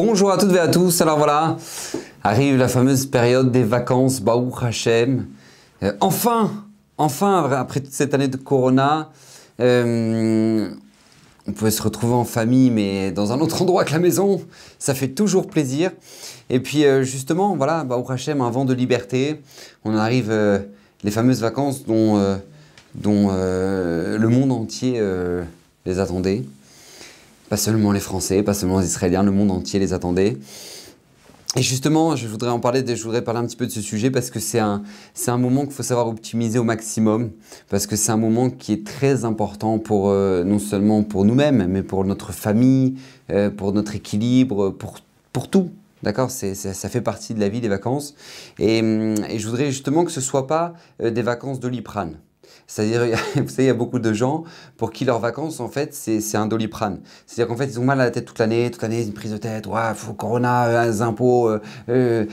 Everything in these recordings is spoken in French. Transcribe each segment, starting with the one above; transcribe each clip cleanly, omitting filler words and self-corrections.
Bonjour à toutes et à tous, alors voilà, arrive la fameuse période des vacances, Baruch Hashem. Enfin, après toute cette année de Corona, on pouvait se retrouver en famille, mais dans un autre endroit que la maison, ça fait toujours plaisir. Et puis justement, voilà, Baruch Hashem, un vent de liberté, on arrive les fameuses vacances dont le monde entier les attendait. Pas seulement les Français, pas seulement les Israéliens, le monde entier les attendait. Et justement, je voudrais parler un petit peu de ce sujet parce que c'est un moment qu'il faut savoir optimiser au maximum, parce que c'est un moment qui est très important pour, non seulement pour nous-mêmes, mais pour notre famille, pour notre équilibre, pour tout. D'accord, ça fait partie de la vie, des vacances. Et je voudrais justement que ce ne soit pas des vacances Doliprane. C'est-à-dire, vous savez, il y a beaucoup de gens pour qui leurs vacances, en fait, c'est un Doliprane. C'est-à-dire qu'en fait, ils ont mal à la tête toute l'année, une prise de tête, ouais, faut Corona, les impôts, le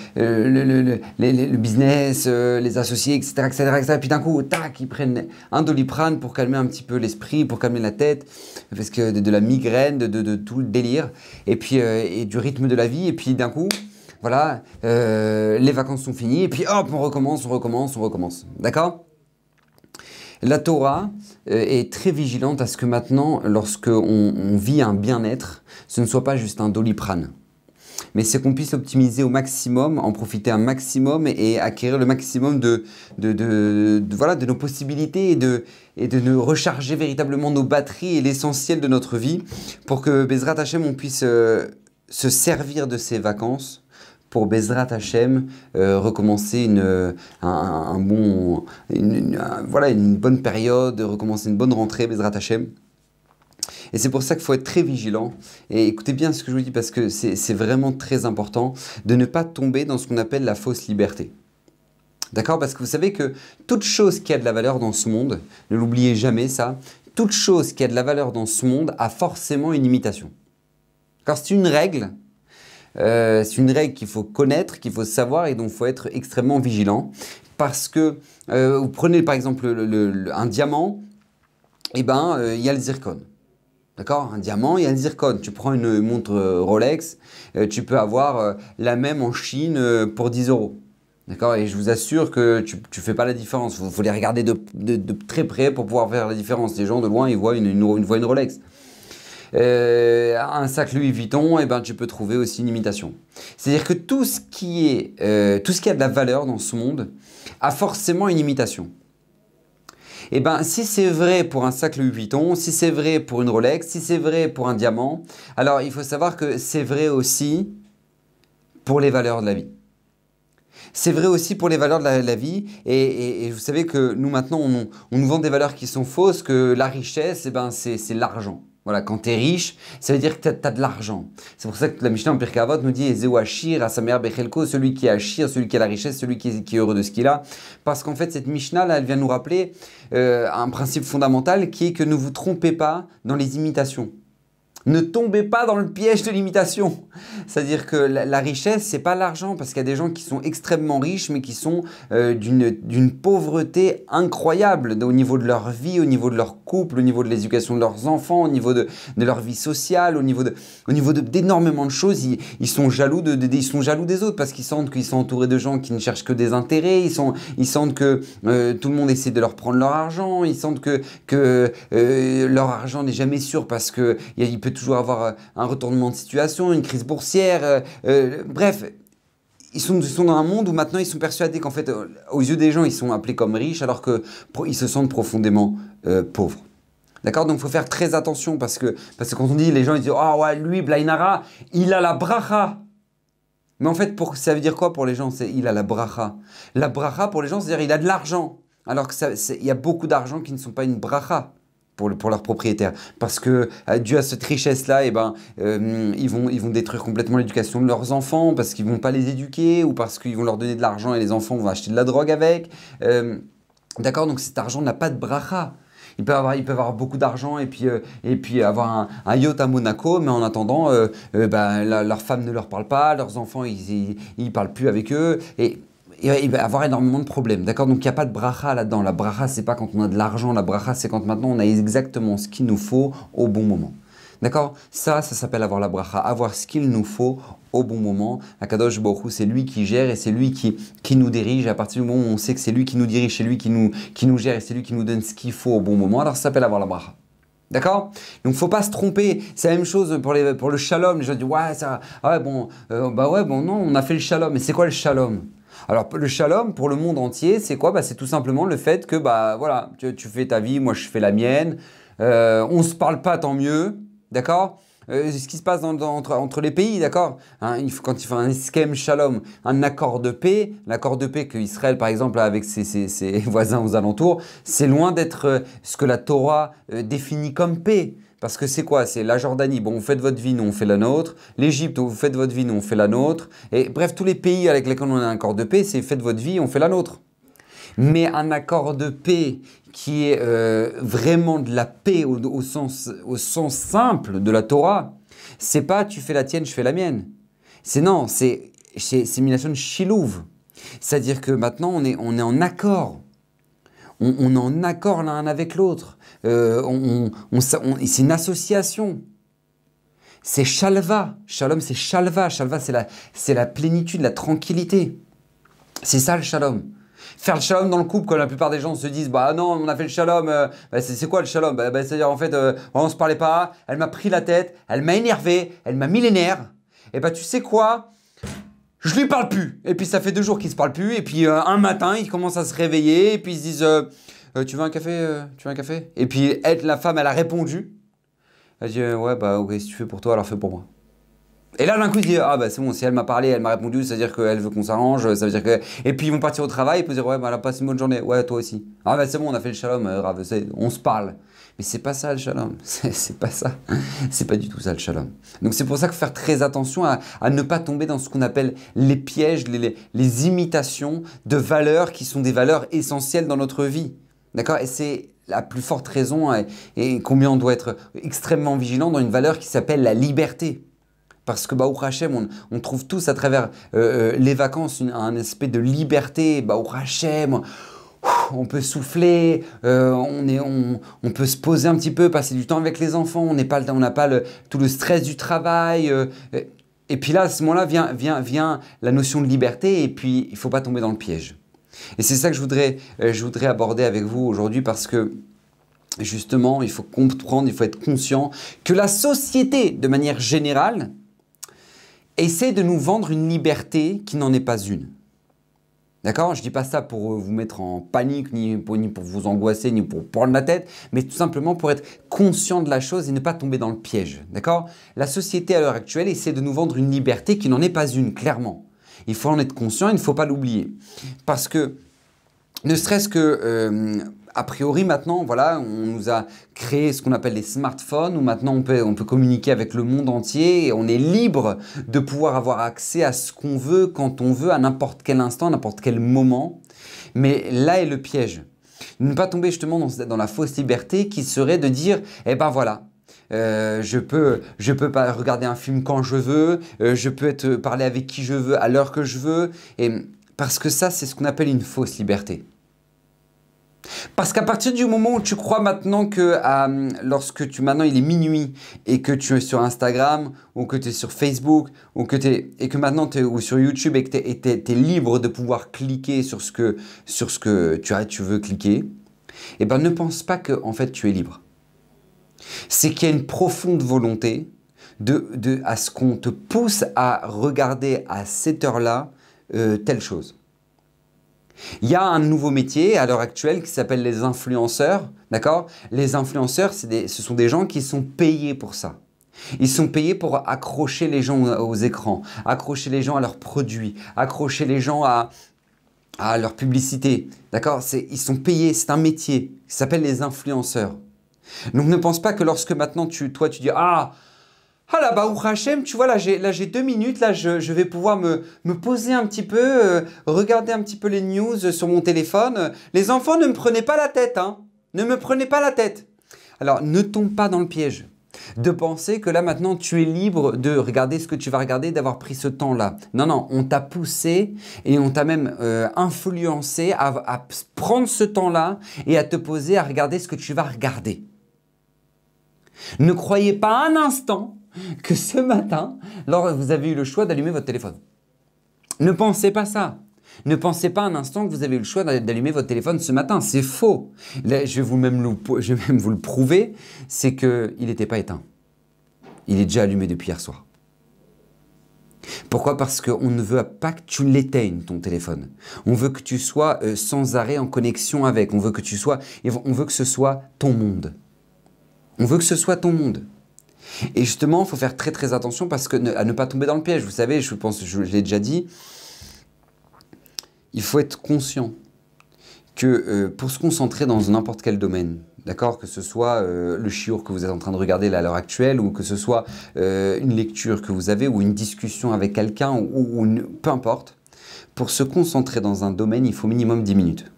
business, les associés, etc., etc. Puis d'un coup, tac, ils prennent un Doliprane pour calmer un petit peu l'esprit, pour calmer la tête, parce que de la migraine, de tout le délire, et puis et du rythme de la vie, et puis d'un coup, voilà, les vacances sont finies, et puis hop, on recommence. D'accord ? La Torah est très vigilante à ce que maintenant, lorsque on vit un bien-être, ce ne soit pas juste un Doliprane. Mais c'est qu'on puisse optimiser au maximum, en profiter un maximum et acquérir le maximum de nos possibilités et de nous recharger véritablement nos batteries et l'essentiel de notre vie pour que Bezrat Hashem, on puisse se servir de ces vacances pour Bezrat Hashem recommencer une bonne période, recommencer une bonne rentrée, Bezrat Hashem. Et c'est pour ça qu'il faut être très vigilant. Et écoutez bien ce que je vous dis parce que c'est vraiment très important de ne pas tomber dans ce qu'on appelle la fausse liberté. D'accord? Parce que vous savez que toute chose qui a de la valeur dans ce monde, ne l'oubliez jamais ça, toute chose qui a de la valeur dans ce monde a forcément une limitation. Car c'est une règle. C'est une règle qu'il faut connaître, qu'il faut savoir et dont il faut être extrêmement vigilant. Parce que vous prenez par exemple un diamant, et il y a le zircon. D'accord? Un diamant, il y a le zircon. Tu prends une montre Rolex, tu peux avoir la même en Chine pour 10 €. D'accord? Et je vous assure que tu ne fais pas la différence. Il faut les regarder de très près pour pouvoir faire la différence. Les gens de loin, ils voient une Rolex. Un sac Louis Vuitton, tu peux trouver aussi une imitation. C'est-à-dire que tout ce qui a de la valeur dans ce monde a forcément une imitation. Si c'est vrai pour un sac Louis Vuitton, si c'est vrai pour une Rolex, si c'est vrai pour un diamant, alors il faut savoir que c'est vrai aussi pour les valeurs de la vie. C'est vrai aussi pour les valeurs de la vie et vous savez que nous maintenant on nous vend des valeurs qui sont fausses, que la richesse c'est l'argent. Voilà, quand tu es riche, ça veut dire que tu as de l'argent. C'est pour ça que la Mishnah en Pirkei Avot nous dit Ezeu Ashir, Asamer Bechelko, celui qui est Ashir, celui qui a la richesse, celui qui est heureux de ce qu'il a. Parce qu'en fait, cette Mishnah là, elle vient nous rappeler un principe fondamental qui est que ne vous trompez pas dans les imitations. Ne tombez pas dans le piège de l'imitation. C'est-à-dire que la richesse, c'est pas l'argent, parce qu'il y a des gens qui sont extrêmement riches, mais qui sont d'une pauvreté incroyable au niveau de leur vie, au niveau de leur couple, au niveau de l'éducation de leurs enfants, au niveau de leur vie sociale, au niveau d'énormément de choses. Ils sont jaloux ils sont jaloux des autres parce qu'ils sentent qu'ils sont entourés de gens qui ne cherchent que des intérêts. Ils sentent que tout le monde essaie de leur prendre leur argent. Ils sentent que leur argent n'est jamais sûr parce que il peut toujours avoir un retournement de situation, une crise boursière, bref, ils sont dans un monde où maintenant ils sont persuadés qu'en fait, aux yeux des gens, ils sont appelés comme riches alors qu'ils se sentent profondément pauvres. D'accord? Donc il faut faire très attention parce que quand on dit, les gens ils disent « Ah ouais, lui, Blainara, il a la bracha ». Mais en fait, ça veut dire quoi pour les gens? Il a la bracha. La bracha pour les gens, c'est-à-dire il a de l'argent. Alors qu'il y a beaucoup d'argent qui ne sont pas une bracha pour leurs propriétaires. Parce que dû à cette richesse-là, ils vont détruire complètement l'éducation de leurs enfants, parce qu'ils ne vont pas les éduquer, ou parce qu'ils vont leur donner de l'argent et les enfants vont acheter de la drogue avec. D'accord? Donc cet argent n'a pas de bracha. Ils peuvent avoir beaucoup d'argent et puis avoir un yacht à Monaco, mais en attendant, leur femme ne leur parle pas, leurs enfants, ils ne parlent plus avec eux. Et il va avoir énormément de problèmes, d'accord? Donc il n'y a pas de bracha là-dedans. La bracha, c'est pas quand on a de l'argent, la bracha, c'est quand maintenant on a exactement ce qu'il nous faut au bon moment. D'accord? Ça s'appelle avoir la bracha, avoir ce qu'il nous faut au bon moment. Akadosh Baruch Hu, c'est lui qui gère et c'est lui qui nous dirige. À partir du moment où on sait que c'est lui qui nous dirige, c'est lui qui nous gère et c'est lui qui nous donne ce qu'il faut au bon moment, alors ça s'appelle avoir la bracha. D'accord? Donc, il ne faut pas se tromper. C'est la même chose pour le shalom. Les gens disent, ouais, ça, ah ouais, bon, bah ouais, bon, non, on a fait le shalom. Mais c'est quoi le shalom? Alors, le shalom, pour le monde entier, c'est quoi? Bah, c'est tout simplement le fait que, bah, voilà, tu fais ta vie, moi, je fais la mienne. On ne se parle pas, tant mieux. D'accord? Ce qui se passe entre les pays, d'accord? Hein, quand il fait un eskem shalom, un accord de paix, l'accord de paix qu'Israël, par exemple, a avec ses voisins aux alentours, c'est loin d'être ce que la Torah définit comme paix. Parce que c'est quoi? C'est la Jordanie, bon, vous faites votre vie, nous on fait la nôtre. L'Égypte, vous faites votre vie, nous on fait la nôtre. Et bref, tous les pays avec lesquels on a un accord de paix, c'est faites votre vie, on fait la nôtre. Mais un accord de paix qui est vraiment de la paix au sens simple de la Torah, c'est pas tu fais la tienne, je fais la mienne. C'est non, c'est Milachon Shilouv. C'est-à-dire que maintenant on est en accord. On est en accord l'un avec l'autre. C'est une association. C'est Shalva. Shalom, c'est Shalva. Shalva, c'est la plénitude, la tranquillité. C'est ça le Shalom. Faire le shalom dans le couple, quand la plupart des gens se disent bah non, on a fait le shalom, bah, c'est quoi le shalom? C'est-à-dire en fait, on se parlait pas, elle m'a pris la tête, elle m'a énervé, elle m'a mis les nerfs. Et bah tu sais quoi? Je lui parle plus. Et puis ça fait 2 jours qu'ils se parlent plus. Et puis un matin, ils commencent à se réveiller et puis ils se disent tu veux un café? Tu veux un café? Et puis la femme, elle a répondu. Elle dit ouais bah ok, si tu fais pour toi, alors fais pour moi. Et là, d'un coup, il dit ah bah c'est bon, si elle m'a parlé, elle m'a répondu, ça veut dire qu'elle veut qu'on s'arrange, ça veut dire que. Et puis ils vont partir au travail et puis dire ouais, bah elle a passé une bonne journée, ouais, toi aussi. Ah bah c'est bon, on a fait le shalom, grave, on se parle. Mais c'est pas ça le shalom, c'est pas ça, c'est pas du tout ça le shalom. Donc c'est pour ça qu'il faut faire très attention à ne pas tomber dans ce qu'on appelle les pièges, les imitations de valeurs qui sont des valeurs essentielles dans notre vie. D'accord? Et c'est la plus forte raison et combien on doit être extrêmement vigilant dans une valeur qui s'appelle la liberté. Parce que Baruch Hashem, on trouve tous à travers les vacances un aspect de liberté. Baruch Hashem, on peut souffler, on peut se poser un petit peu, passer du temps avec les enfants, on n'a pas tout le stress du travail. Et puis là, à ce moment-là, vient la notion de liberté et puis il ne faut pas tomber dans le piège. Et c'est ça que je voudrais aborder avec vous aujourd'hui parce que justement, il faut comprendre, il faut être conscient que la société, de manière générale, essaie de nous vendre une liberté qui n'en est pas une. D'accord? Je ne dis pas ça pour vous mettre en panique, ni pour vous angoisser, ni pour prendre la tête, mais tout simplement pour être conscient de la chose et ne pas tomber dans le piège. D'accord? La société à l'heure actuelle essaie de nous vendre une liberté qui n'en est pas une, clairement. Il faut en être conscient, il ne faut pas l'oublier. Parce que, ne serait-ce que, a priori maintenant, voilà, on nous a créé ce qu'on appelle les smartphones, où maintenant on peut communiquer avec le monde entier et on est libre de pouvoir avoir accès à ce qu'on veut, quand on veut, à n'importe quel instant, à n'importe quel moment. Mais là est le piège. Ne pas tomber justement dans la fausse liberté qui serait de dire, eh ben voilà, je peux pas regarder un film quand je veux, je peux parler avec qui je veux, à l'heure que je veux, et parce que ça, c'est ce qu'on appelle une fausse liberté. Parce qu'à partir du moment où tu crois maintenant que maintenant il est minuit et que tu es sur Instagram ou que tu es sur Facebook ou que maintenant tu es ou sur YouTube et que tu es libre de pouvoir cliquer sur ce que tu veux cliquer, eh ben ne pense pas que en fait tu es libre. C'est qu'il y a une profonde volonté à ce qu'on te pousse à regarder à cette heure-là telle chose. Il y a un nouveau métier à l'heure actuelle qui s'appelle les influenceurs, d'accord? Les influenceurs, ce sont des gens qui sont payés pour ça. Ils sont payés pour accrocher les gens aux écrans, accrocher les gens à leurs produits, accrocher les gens à leur publicité, d'accord? Ils sont payés, c'est un métier qui s'appelle les influenceurs. Donc ne pense pas que lorsque maintenant toi tu dis « Ah là, Baruch Hashem, tu vois, là j'ai 2 minutes, là je vais pouvoir me poser un petit peu, regarder un petit peu les news sur mon téléphone. Les enfants, ne me prenez pas la tête, hein. Ne me prenez pas la tête. » Alors, ne tombe pas dans le piège de penser que là maintenant tu es libre de regarder ce que tu vas regarder, d'avoir pris ce temps-là. Non, non, on t'a poussé et on t'a même influencé à prendre ce temps-là et à te poser à regarder ce que tu vas regarder. Ne croyez pas un instant que ce matin, vous avez eu le choix d'allumer votre téléphone. Ne pensez pas ça. Ne pensez pas un instant que vous avez eu le choix d'allumer votre téléphone ce matin. C'est faux. Là, je vais même vous le prouver, c'est qu'il n'était pas éteint. Il est déjà allumé depuis hier soir. Pourquoi? Parce qu'on ne veut pas que tu l'éteignes, ton téléphone. On veut que tu sois sans arrêt en connexion avec. On veut que ce soit ton monde. On veut que ce soit ton monde. Et justement, il faut faire très très attention à ne pas tomber dans le piège. Vous savez, je l'ai déjà dit, il faut être conscient que pour se concentrer dans n'importe quel domaine, d'accord, que ce soit le chiour que vous êtes en train de regarder là, à l'heure actuelle, ou que ce soit une lecture que vous avez, ou une discussion avec quelqu'un, peu importe, pour se concentrer dans un domaine, il faut minimum 10 minutes.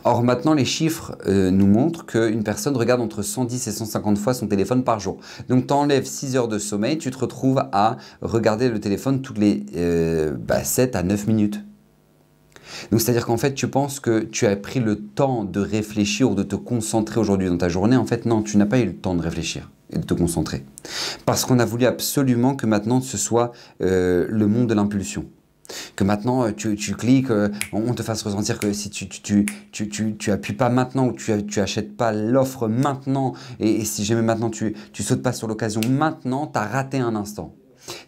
Or maintenant, les chiffres nous montrent qu'une personne regarde entre 110 et 150 fois son téléphone par jour. Donc tu enlèves 6 heures de sommeil, tu te retrouves à regarder le téléphone toutes les 7 à 9 minutes. Donc c'est-à-dire qu'en fait, tu penses que tu as pris le temps de réfléchir ou de te concentrer aujourd'hui dans ta journée. En fait, non, tu n'as pas eu le temps de réfléchir et de te concentrer. Parce qu'on a voulu absolument que maintenant ce soit le monde de l'impulsion. Que maintenant tu cliques, on te fasse ressentir que si tu appuies pas maintenant ou tu achètes pas l'offre maintenant et si jamais maintenant tu sautes pas sur l'occasion maintenant, tu as raté un instant.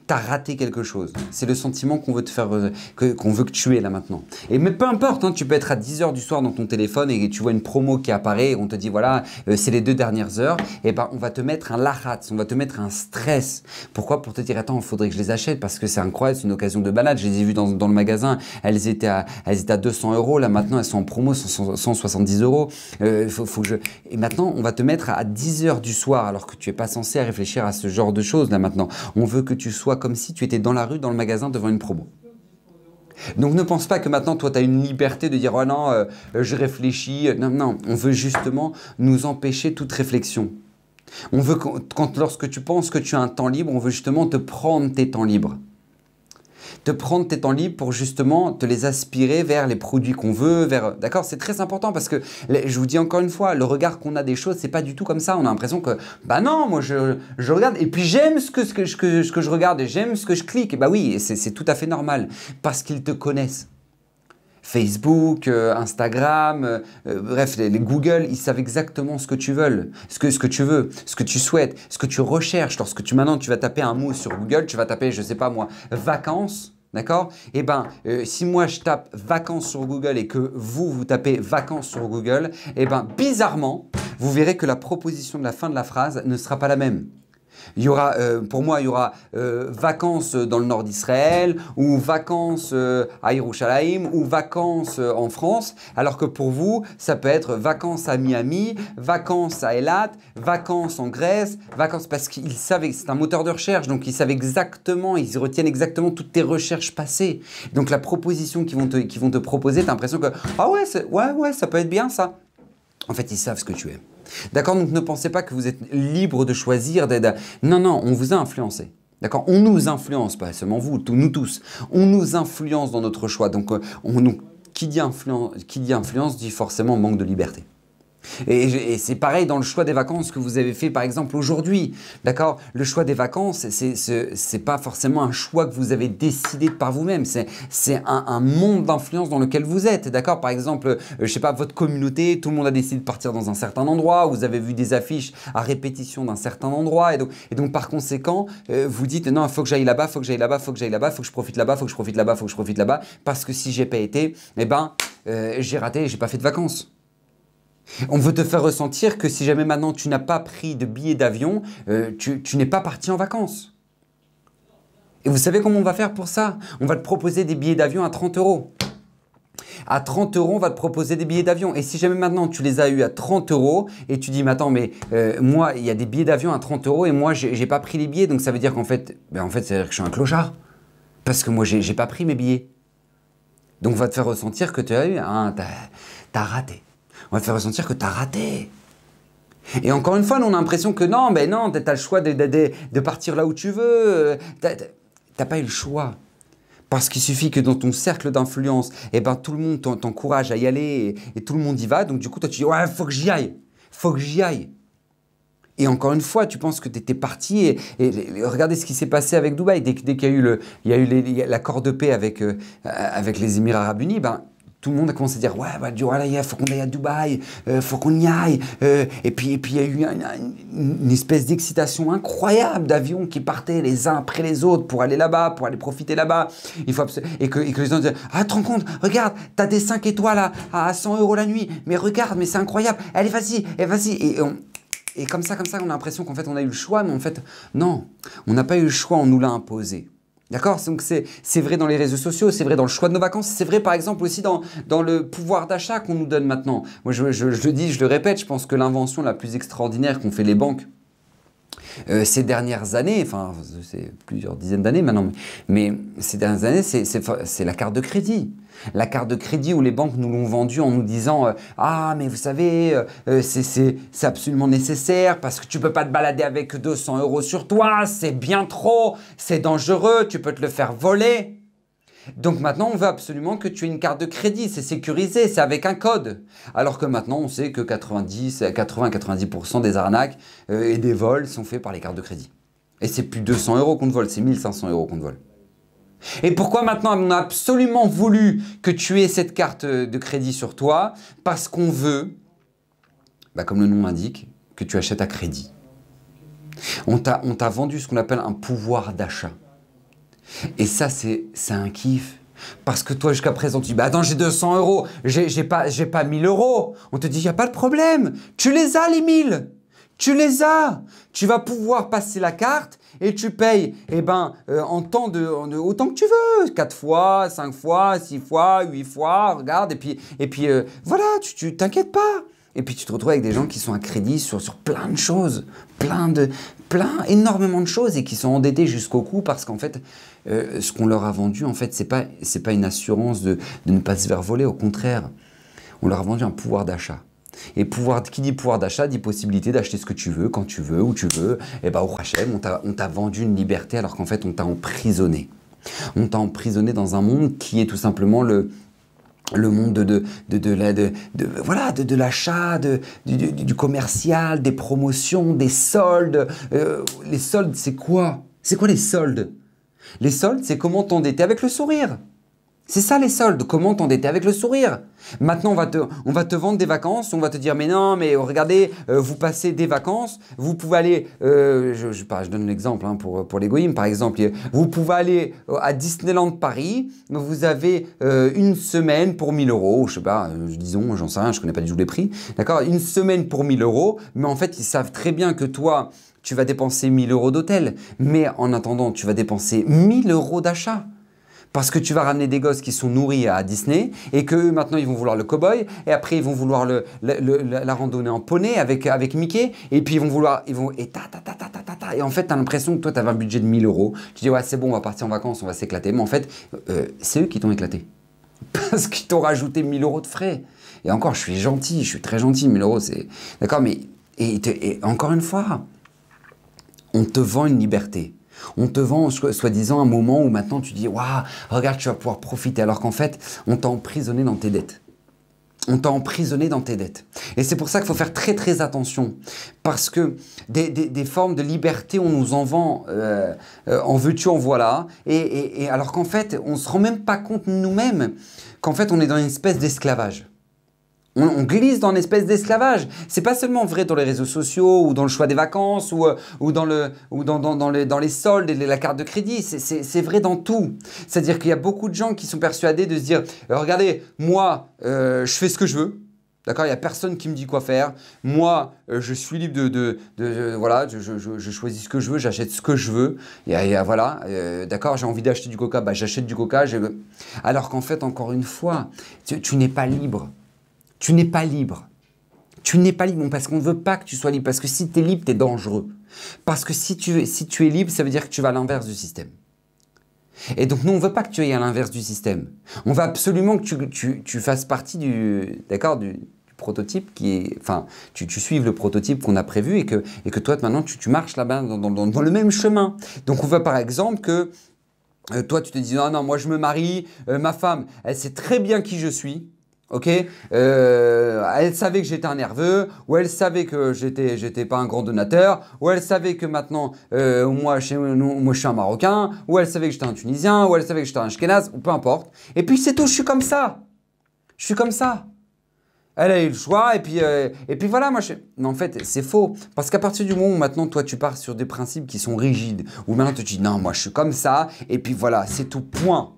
Tu as raté quelque chose. C'est le sentiment qu'on veut te faire, qu'on veut que tu aies là maintenant. Mais peu importe, hein, tu peux être à 10 h du soir dans ton téléphone et tu vois une promo qui apparaît et on te dit voilà, c'est les 2 dernières heures. Et ben on va te mettre un lahat, on va te mettre un stress. Pourquoi? Pour te dire attends, il faudrait que je les achète parce que c'est incroyable, c'est une occasion de balade. Je les ai vues dans le magasin, elles étaient à 200 €. Là maintenant, elles sont en promo, 170 €. Et maintenant, on va te mettre à 10 h du soir alors que tu n'es pas censé réfléchir à ce genre de choses là maintenant. On veut que tu sois comme si tu étais dans la rue, dans le magasin, devant une promo. Donc ne pense pas que maintenant, toi, tu as une liberté de dire « Oh non, je réfléchis ». Non, non, on veut justement nous empêcher toute réflexion. On veut lorsque tu penses que tu as un temps libre, on veut justement te prendre tes temps libres. Te prendre tes temps libres pour justement te les aspirer vers les produits qu'on veut, D'accord, c'est très important parce que, je vous dis encore une fois, le regard qu'on a des choses, c'est pas du tout comme ça. On a l'impression que, bah non, moi je regarde et puis j'aime ce que je regarde et j'aime ce que je clique. Et bah oui, c'est tout à fait normal parce qu'ils te connaissent. Facebook, Instagram, bref, les Google, ils savent exactement ce que tu veux, ce que tu souhaites, ce que tu recherches. Lorsque maintenant tu vas taper un mot sur Google, tu vas taper, je sais pas moi, vacances, d'accord? Et ben, si moi je tape vacances sur Google et que vous tapez vacances sur Google, et ben bizarrement, vous verrez que la proposition de la fin de la phrase ne sera pas la même. Il y aura, pour moi, il y aura vacances dans le nord d'Israël ou vacances à Yerushalayim ou vacances en France, alors que pour vous, ça peut être vacances à Miami, vacances à Eilat, vacances en Grèce, vacances parce qu'ils savent, c'est un moteur de recherche, donc ils savent exactement, ils retiennent exactement toutes tes recherches passées. Donc la proposition qu'ils vont te proposer, tu as l'impression que ah ouais, ouais, ça peut être bien ça. En fait, ils savent ce que tu aimes. D'accord? Donc ne pensez pas que vous êtes libre de choisir. Non, non, on vous a influencé. D'accord? On nous influence, pas seulement vous, nous tous. On nous influence dans notre choix. Donc, qui dit influence dit forcément manque de liberté. Et c'est pareil dans le choix des vacances que vous avez fait par exemple aujourd'hui, d'accord? Le choix des vacances, c'est pas forcément un choix que vous avez décidé par vous-même, c'est un monde d'influence dans lequel vous êtes, d'accord? Par exemple, je sais pas, votre communauté, tout le monde a décidé de partir dans un certain endroit, vous avez vu des affiches à répétition d'un certain endroit, et donc par conséquent, vous dites non, il faut que j'aille là-bas, il faut que j'aille là-bas, il faut que j'aille là-bas, il faut que je profite là-bas, il faut que je profite là-bas, il faut que je profite là-bas, parce que si j'ai pas été, eh ben, j'ai raté, j'ai pas fait de vacances. On veut te faire ressentir que si jamais maintenant tu n'as pas pris de billet d'avion, tu n'es pas parti en vacances. Et vous savez comment on va faire pour ça? On va te proposer des billets d'avion à 30 €. À 30 €, on va te proposer des billets d'avion. Et si jamais maintenant tu les as eus à 30 € et tu dis mais attends, mais moi il y a des billets d'avion à 30 € et moi j'ai pas pris les billets, donc ça veut dire qu'en fait, c'est-à-dire que je suis un clochard. Parce que moi j'ai pas pris mes billets. Donc on va te faire ressentir que tu as eu, t'as raté. On va te faire ressentir que tu as raté. Et encore une fois, nous, on a l'impression que non, tu as le choix de partir là où tu veux. Tu n'as pas eu le choix. Parce qu'il suffit que dans ton cercle d'influence, tout le monde t'encourage à y aller et tout le monde y va. Donc du coup, toi, tu dis, ouais, il faut que j'y aille. Il faut que j'y aille. Et encore une fois, tu penses que tu étais parti et regardez ce qui s'est passé avec Dubaï. Dès qu'il y a eu l'accord de paix avec les Émirats Arabes Unis, ben, tout le monde a commencé à dire ouais, bah, voilà, il faut qu'on aille à Dubaï, faut qu'on y aille. Et puis il y a eu une espèce d'excitation incroyable d'avions qui partaient les uns après les autres pour aller là-bas, pour aller profiter là-bas. Et que les gens disaient ah, te rends compte, regarde, t'as des 5 étoiles à 100 € la nuit, mais regarde, mais c'est incroyable, allez, vas-y, vas-y. Et comme ça, on a l'impression qu'en fait on a eu le choix, mais en fait, non, on n'a pas eu le choix, on nous l'a imposé. D'accord? Donc c'est vrai dans les réseaux sociaux, c'est vrai dans le choix de nos vacances, c'est vrai par exemple aussi dans le pouvoir d'achat qu'on nous donne maintenant. Moi je le dis, je le répète, je pense que l'invention la plus extraordinaire qu'ont fait les banques ces dernières années, enfin c'est plusieurs dizaines d'années maintenant, mais ces dernières années c'est la carte de crédit. La carte de crédit où les banques nous l'ont vendue en nous disant ah mais vous savez c'est absolument nécessaire parce que tu peux pas te balader avec 200 € sur toi, c'est bien trop, c'est dangereux, tu peux te le faire voler. Donc maintenant, on veut absolument que tu aies une carte de crédit, c'est sécurisé, c'est avec un code. Alors que maintenant, on sait que 80-90% des arnaques et des vols sont faits par les cartes de crédit. Et c'est plus 200 € qu'on te vole, c'est 1500 € qu'on te vole. Et pourquoi maintenant on a absolument voulu que tu aies cette carte de crédit sur toi? Parce qu'on veut, bah comme le nom l'indique, que tu achètes à crédit. On t'a vendu ce qu'on appelle un pouvoir d'achat. Et ça, c'est un kiff. Parce que toi, jusqu'à présent, tu dis, bah attends, j'ai 200 €, j'ai pas 1000 €. On te dit, il n'y a pas de problème. Tu les as, les 1000. Tu les as. Tu vas pouvoir passer la carte et tu payes en temps autant que tu veux. 4 fois, 5 fois, 6 fois, 8 fois, regarde. Et puis voilà, tu t'inquiètes pas. Et puis tu te retrouves avec des gens qui sont à crédit sur plein de choses, énormément de choses et qui sont endettés jusqu'au cou parce qu'en fait, ce qu'on leur a vendu, en fait, c'est pas une assurance de ne pas se faire voler, au contraire. On leur a vendu un pouvoir d'achat. Et qui dit pouvoir d'achat dit possibilité d'acheter ce que tu veux, quand tu veux, où tu veux. Et bah au Hachem, on t'a vendu une liberté alors qu'en fait on t'a emprisonné. On t'a emprisonné dans un monde qui est tout simplement le monde de l'achat, du commercial, des promotions, des soldes. Les soldes, c'est quoi? C'est quoi les soldes? Les soldes, c'est comment t'endetter avec le sourire. C'est ça les soldes, comment t'endetter avec le sourire. Maintenant, on va te vendre des vacances, on va te dire mais non, mais regardez, vous passez des vacances, vous pouvez aller, je donne l'exemple pour les goïms par exemple, vous pouvez aller à Disneyland Paris, vous avez une semaine pour 1000 €, je sais pas, disons, j'en sais rien, je connais pas du tout les prix, d'accord, une semaine pour 1000 €, mais en fait ils savent très bien que toi, tu vas dépenser 1000 € d'hôtel, mais en attendant, tu vas dépenser 1000 € d'achat. Parce que tu vas ramener des gosses qui sont nourris à Disney et qu'eux, maintenant, ils vont vouloir le cow-boy et après, ils vont vouloir la randonnée en poney avec Mickey et puis et en fait, tu as l'impression que toi, tu avais un budget de 1000 €. Tu dis, ouais, c'est bon, on va partir en vacances, on va s'éclater. Mais en fait, c'est eux qui t'ont éclaté. Parce qu'ils t'ont rajouté 1000 € de frais. Et encore, je suis gentil, je suis très gentil, 1000 €, c'est... D'accord, mais... Et encore une fois, on te vend une liberté. On te vend, soi-disant, un moment où maintenant tu dis « Waouh, regarde, tu vas pouvoir profiter », alors qu'en fait, on t'a emprisonné dans tes dettes. On t'a emprisonné dans tes dettes. Et c'est pour ça qu'il faut faire très très attention. Parce que des formes de liberté, on nous en vend en veux-tu, en voilà. Et alors qu'en fait, on ne se rend même pas compte nous-mêmes qu'en fait, on est dans une espèce d'esclavage. On glisse dans une espèce d'esclavage. C'est pas seulement vrai dans les réseaux sociaux ou dans le choix des vacances ou dans les soldes et la carte de crédit. C'est vrai dans tout. C'est-à-dire qu'il y a beaucoup de gens qui sont persuadés de se dire regardez, moi, je fais ce que je veux. D'accord, il n'y a personne qui me dit quoi faire. Moi, je suis libre voilà, je choisis ce que je veux, j'achète ce que je veux. Voilà, d'accord, j'ai envie d'acheter du coca, bah, j'achète du coca. Alors qu'en fait, encore une fois, tu n'es pas libre. Tu n'es pas libre. Tu n'es pas libre parce qu'on ne veut pas que tu sois libre. Parce que si tu es libre, tu es dangereux. Parce que si tu es libre, ça veut dire que tu vas à l'inverse du système. Et donc, nous, on ne veut pas que tu ailles à l'inverse du système. On veut absolument que tu fasses partie du prototype qui est... Enfin, tu suives le prototype qu'on a prévu et que toi, maintenant, tu marches là-bas dans le même chemin. Donc, on veut par exemple que toi, tu te dis « Non, non, moi, je me marie. Ma femme, elle sait très bien qui je suis. » Ok, elle savait que j'étais un nerveux, ou elle savait que j'étais pas un grand donateur, ou elle savait que maintenant moi je suis un Marocain, ou elle savait que j'étais un Tunisien, ou elle savait que j'étais un Ashkénaze, ou peu importe. Et puis c'est tout, je suis comme ça. Je suis comme ça. Elle a eu le choix, et puis voilà, moi je... Non, en fait, c'est faux. Parce qu'à partir du moment où maintenant, toi, tu pars sur des principes qui sont rigides, où maintenant tu te dis, non, moi je suis comme ça, et puis voilà, c'est tout, point.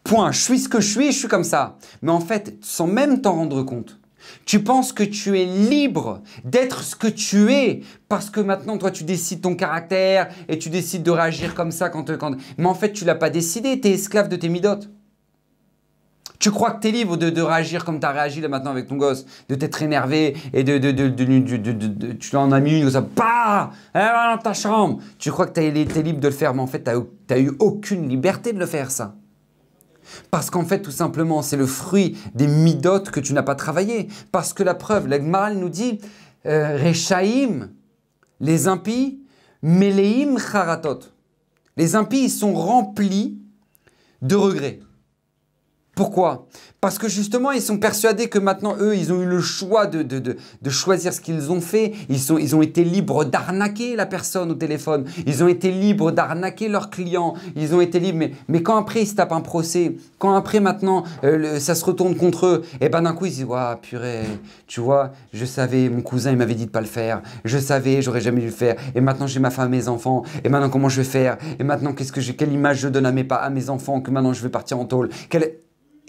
Point, je suis ce que je suis comme ça. Mais en fait, sans même t'en rendre compte, tu penses que tu es libre d'être ce que tu es parce que maintenant, toi, tu décides ton caractère et tu décides de réagir comme ça Mais en fait, tu l'as pas décidé, tu es esclave de tes midotes. Tu crois que tu es libre de réagir comme tu as réagi là maintenant avec ton gosse, de t'être énervé et tu en as mis une, ça, bah, elle va dans ta chambre. Tu crois que tu es libre de le faire, mais en fait, tu n'as eu aucune liberté de le faire, ça. Parce qu'en fait, tout simplement, c'est le fruit des midotes que tu n'as pas travaillé. Parce que la preuve, la Gemara nous dit Rechaim, les impies, Meleim charatot. Les impies, ils sont remplis de regrets. Pourquoi? Parce que justement, ils sont persuadés que maintenant, eux, ils ont eu le choix de choisir ce qu'ils ont fait. Ils ont été libres d'arnaquer la personne au téléphone. Ils ont été libres d'arnaquer leurs clients. Ils ont été libres. Mais quand après, ils se tapent un procès, quand après, maintenant, ça se retourne contre eux, et ben d'un coup, ils se disent, ouah, purée, tu vois, je savais, mon cousin, il m'avait dit de pas le faire. Je savais, j'aurais jamais dû le faire. Et maintenant, j'ai ma femme, mes enfants. Et maintenant, comment je vais faire? Et maintenant, quelle image je donne à mes enfants que maintenant, je vais partir en tôle?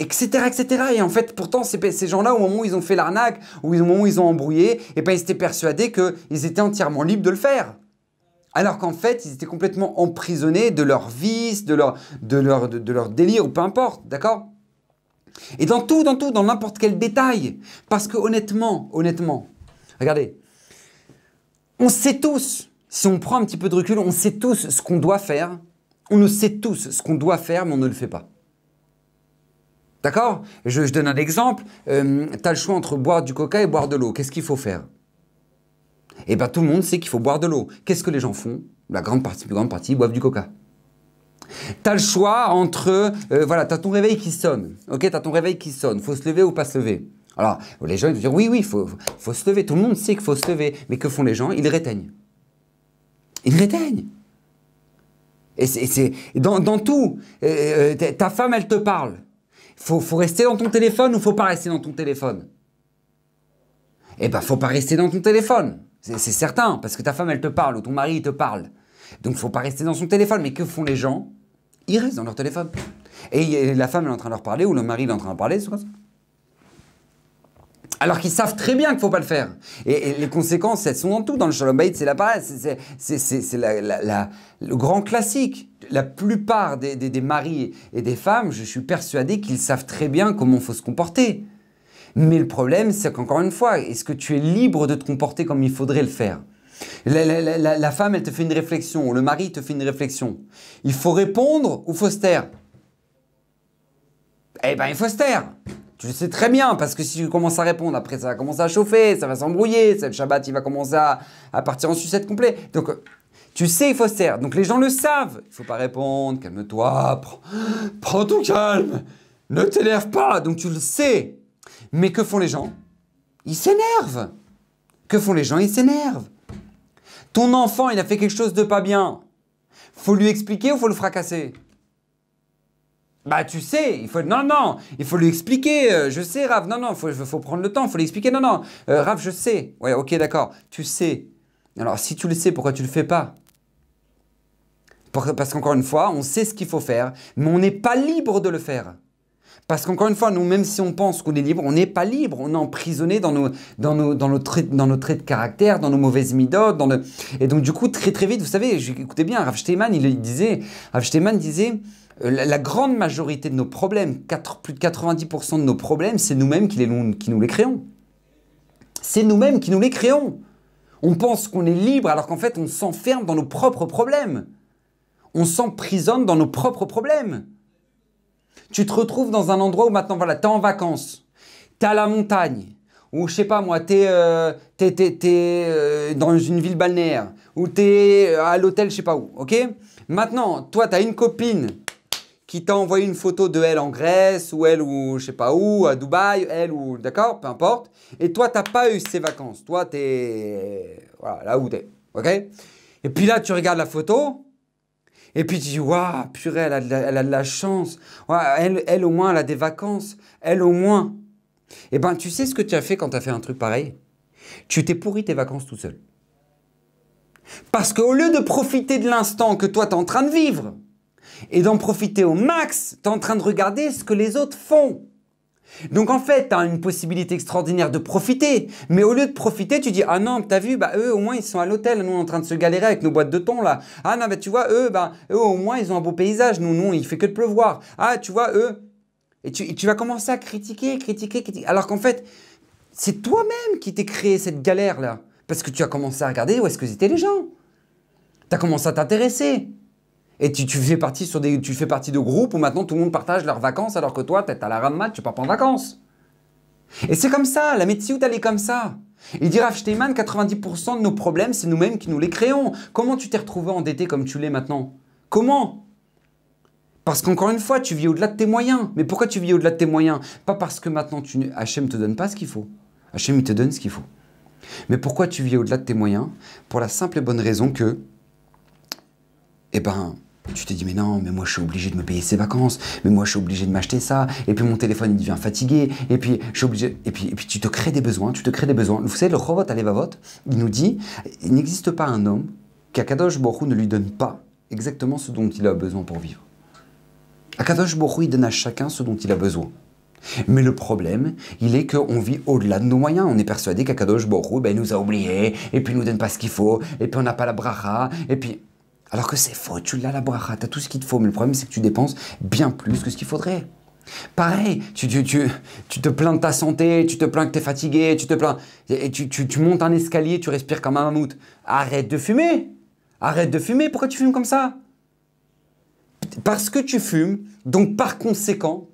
Etc., etc. Et en fait, pourtant, ces gens-là, au moment où ils ont fait l'arnaque, au moment où ils ont embrouillé, et ben, ils étaient persuadés qu'ils étaient entièrement libres de le faire. Alors qu'en fait, ils étaient complètement emprisonnés de leur vice, de leur délire, ou peu importe, d'accord? Et dans dans n'importe quel détail. Parce que honnêtement, regardez, on sait tous, si on prend un petit peu de recul, on sait tous ce qu'on doit faire. On ne sait tous ce qu'on doit faire, mais on ne le fait pas. D'accord? Je donne un exemple. Tu as le choix entre boire du coca et boire de l'eau. Qu'est-ce qu'il faut faire? Eh bien, tout le monde sait qu'il faut boire de l'eau. Qu'est-ce que les gens font? La plus grande partie, ils boivent du coca. Tu as le choix entre... voilà, tu as ton réveil qui sonne. Ok, tu as ton réveil qui sonne. Faut se lever ou pas se lever? Alors, les gens ils vont dire, oui, il faut se lever. Tout le monde sait qu'il faut se lever. Mais que font les gens? Ils réteignent. Ils réteignent. Et c'est dans tout. Ta femme, elle te parle. Faut rester dans ton téléphone ou faut pas rester dans ton téléphone? Eh ben, faut pas rester dans ton téléphone. C'est certain, parce que ta femme, elle te parle, ou ton mari, il te parle. Donc, faut pas rester dans son téléphone. Mais que font les gens? Ils restent dans leur téléphone. Et la femme, elle est en train de leur parler, ou le mari, il est en train de parler, c'est quoi ça? Alors qu'ils savent très bien qu'il ne faut pas le faire. Et les conséquences, elles sont dans tout. Dans le Shalom Bayit, c'est le grand classique. La plupart des maris et des femmes, je suis persuadé qu'ils savent très bien comment il faut se comporter. Mais le problème, c'est qu'encore une fois, est-ce que tu es libre de te comporter comme il faudrait le faire? La femme, elle te fait une réflexion, ou le mari te fait une réflexion. Il faut répondre ou il faut se taire? Eh bien, il faut se taire. Tu le sais très bien, parce que si tu commences à répondre, après ça va commencer à chauffer, ça va s'embrouiller, le Shabbat il va commencer à partir en sucette complet. Donc tu sais, il faut se taire. Donc les gens le savent. Il ne faut pas répondre, calme-toi, prends ton calme, ne t'énerve pas. Donc tu le sais. Mais que font les gens? Ils s'énervent. Que font les gens? Ils s'énervent. Ton enfant, il a fait quelque chose de pas bien. Faut lui expliquer ou faut le fracasser? Bah tu sais, il faut lui expliquer, je sais Rav, non, faut prendre le temps, il faut lui expliquer, non, Rav, je sais, ouais, ok, d'accord, tu sais. Alors si tu le sais, pourquoi tu le fais pas? Parce qu'encore une fois, on sait ce qu'il faut faire, mais on n'est pas libre de le faire. Parce qu'encore une fois, nous, même si on pense qu'on est libre, on n'est pas libre, on est emprisonné dans nos traits de caractère, dans nos mauvaises midotes, et donc du coup, très très vite, vous savez, écoutez bien, Rav Steinman, Rav Steinman disait, la grande majorité de nos problèmes, plus de 90% de nos problèmes, c'est nous-mêmes qui nous les créons. C'est nous-mêmes qui nous les créons. On pense qu'on est libre alors qu'en fait, on s'enferme dans nos propres problèmes. On s'emprisonne dans nos propres problèmes. Tu te retrouves dans un endroit où maintenant, voilà, tu es en vacances, tu es à la montagne, ou je sais pas moi, tu es dans une ville balnéaire, ou tu es à l'hôtel, je sais pas où, ok? Maintenant, toi, tu as une copine qui t'a envoyé une photo de elle en Grèce, ou elle, ou je sais pas où, à Dubaï, elle, ou d'accord, peu importe. Et toi, t'as pas eu ces vacances. Toi, t'es voilà, là où t'es. Ok? Et puis là, tu regardes la photo, et puis tu dis, waouh, purée, elle a de la chance. Ouais, elle, au moins, elle a des vacances. Elle, au moins. Eh ben, tu sais ce que tu as fait quand tu as fait un truc pareil? Tu t'es pourri tes vacances tout seul. Parce qu'au lieu de profiter de l'instant que toi, tu es en train de vivre, et d'en profiter au max, tu es en train de regarder ce que les autres font. Donc en fait, tu as une possibilité extraordinaire de profiter. Mais au lieu de profiter, tu dis, ah non, t'as vu, bah eux au moins ils sont à l'hôtel, nous on est en train de se galérer avec nos boîtes de thon là. Ah non, bah tu vois, eux au moins ils ont un beau paysage, nous il fait que de pleuvoir. Ah tu vois, eux. Et tu vas commencer à critiquer. Alors qu'en fait, c'est toi-même qui t'es créé cette galère là. Parce que tu as commencé à regarder où est-ce que étaient les gens. Tu as commencé à t'intéresser. Et tu fais partie de groupes où maintenant tout le monde partage leurs vacances alors que toi, t'es à la ramasse, tu pars pas en vacances. Et c'est comme ça, la médecine, elle est comme ça. Il dit Rav Steinman, 90% de nos problèmes, c'est nous-mêmes qui nous les créons. Comment tu t'es retrouvé endetté comme tu l'es maintenant? Comment? Parce qu'encore une fois, tu vis au-delà de tes moyens. Mais pourquoi tu vis au-delà de tes moyens? Pas parce que maintenant Hachem ne te donne pas ce qu'il faut. Hachem, il te donne ce qu'il faut. Mais pourquoi tu vis au-delà de tes moyens? Pour la simple et bonne raison que, eh ben, tu te dis, mais non, mais moi je suis obligé de me payer ces vacances, mais moi je suis obligé de m'acheter ça, et puis mon téléphone il devient fatigué, et puis je suis obligé, et puis tu te crées des besoins, Vous savez, le Chovot Alevavot, il nous dit, il n'existe pas un homme qu'Akadosh Baruch Hu ne lui donne pas exactement ce dont il a besoin pour vivre. Akadosh Baruch Hu, il donne à chacun ce dont il a besoin. Mais le problème, il est qu'on vit au-delà de nos moyens. On est persuadé qu'Akadosh Baruch Hu, ben, il nous a oubliés, et puis il nous donne pas ce qu'il faut, et puis on n'a pas la bracha, et puis... Alors que c'est faux, tu l'as la bracha, tu as tout ce qu'il te faut, mais le problème c'est que tu dépenses bien plus que ce qu'il faudrait. Pareil, tu te plains de ta santé, tu te plains que tu es fatigué, tu te plains, et tu montes un escalier, tu respires comme un mammouth. Arrête de fumer. Arrête de fumer, pourquoi tu fumes comme ça? Parce que tu fumes, donc par conséquent,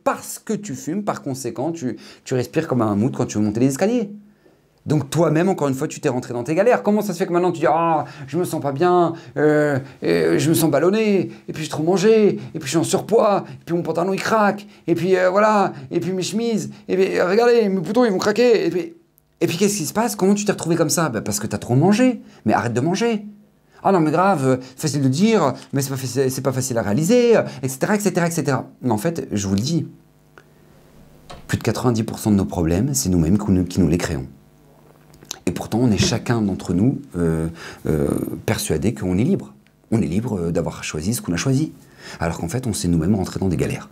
tu respires comme un mammouth quand tu veux monter les escaliers. Donc toi-même, encore une fois, tu t'es rentré dans tes galères. Comment ça se fait que maintenant tu dis « Ah, je me sens pas bien, je me sens ballonné, et puis j'ai trop mangé, et puis je suis en surpoids, et puis mon pantalon il craque, et puis voilà, et puis mes chemises, et puis regardez, mes boutons ils vont craquer, et puis qu'est-ce qui se passe? Comment tu t'es retrouvé comme ça? Parce que tu as trop mangé, mais arrête de manger. Ah non mais grave, facile de dire, mais c'est pas facile à réaliser, etc. Mais en fait, je vous le dis, plus de 90% de nos problèmes, c'est nous-mêmes qui nous les créons. Et pourtant, on est chacun d'entre nous persuadé qu'on est libre. On est libre d'avoir choisi ce qu'on a choisi. Alors qu'en fait, on s'est nous-mêmes rentrés dans des galères.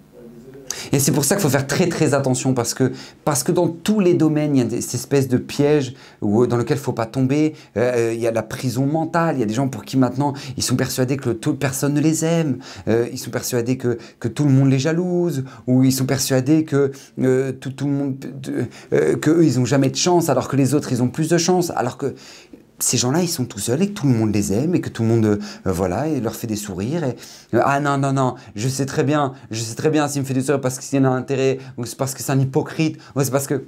Et c'est pour ça qu'il faut faire très très attention parce que dans tous les domaines, il y a cette espèce de piège dans lequel il ne faut pas tomber. Il y a la prison mentale. Il y a des gens pour qui maintenant, ils sont persuadés que personne ne les aime. Ils sont persuadés que tout le monde les jalouse. Ou ils sont persuadés que tout le monde, qu'eux, ils n'ont jamais de chance alors que les autres, ils ont plus de chance. Alors que ces gens-là, ils sont tout seuls et que tout le monde les aime et que tout le monde, voilà, et leur fait des sourires. Et, ah non, je sais très bien s'il me fait des sourires parce qu'il y en a un intérêt, ou c'est parce que c'est un hypocrite, ou c'est parce que...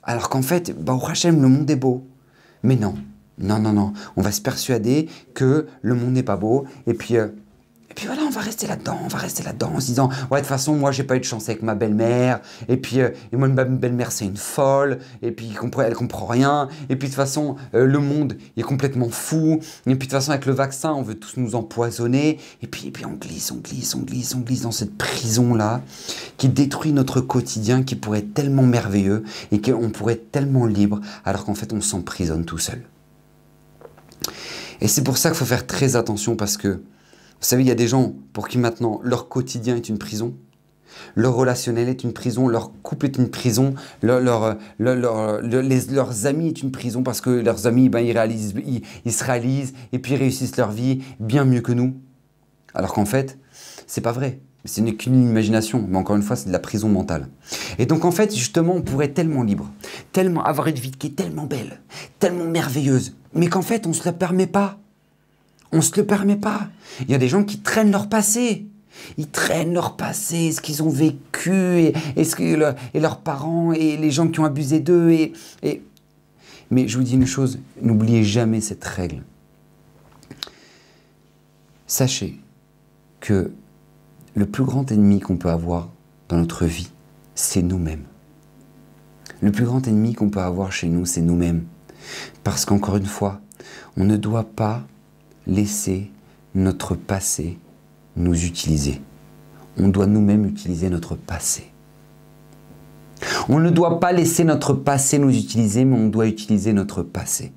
Alors qu'en fait, bah, au Hachem, le monde est beau. Mais non, on va se persuader que le monde n'est pas beau, et puis voilà, on va rester là-dedans en se disant, ouais, de toute façon, moi, j'ai pas eu de chance avec ma belle-mère, et puis, et moi, ma belle-mère, c'est une folle, et puis, elle comprend rien, et puis, de toute façon, le monde est complètement fou, et puis, de toute façon, avec le vaccin, on veut tous nous empoisonner, et puis on glisse dans cette prison-là, qui détruit notre quotidien, qui pourrait être tellement merveilleux, et qu'on pourrait être tellement libre, alors qu'en fait, on s'emprisonne tout seul. Et c'est pour ça qu'il faut faire très attention, parce que vous savez, il y a des gens pour qui maintenant leur quotidien est une prison, leur relationnel est une prison, leur couple est une prison, leurs amis est une prison parce que leurs amis, ben, ils se réalisent et puis ils réussissent leur vie bien mieux que nous. Alors qu'en fait, c'est pas vrai. Ce n'est qu'une imagination, mais encore une fois, c'est de la prison mentale. Et donc en fait, justement, on pourrait être tellement libre, tellement avoir une vie qui est tellement belle, tellement merveilleuse, mais qu'en fait, on ne se la permet pas. On ne se le permet pas. Il y a des gens qui traînent leur passé. Ils traînent leur passé, ce qu'ils ont vécu, et leurs parents, et les gens qui ont abusé d'eux. Mais je vous dis une chose, n'oubliez jamais cette règle. Sachez que le plus grand ennemi qu'on peut avoir dans notre vie, c'est nous-mêmes. Le plus grand ennemi qu'on peut avoir chez nous, c'est nous-mêmes. Parce qu'encore une fois, on ne doit pas laisser notre passé nous utiliser. On doit nous-mêmes utiliser notre passé. On ne doit pas laisser notre passé nous utiliser, mais on doit utiliser notre passé.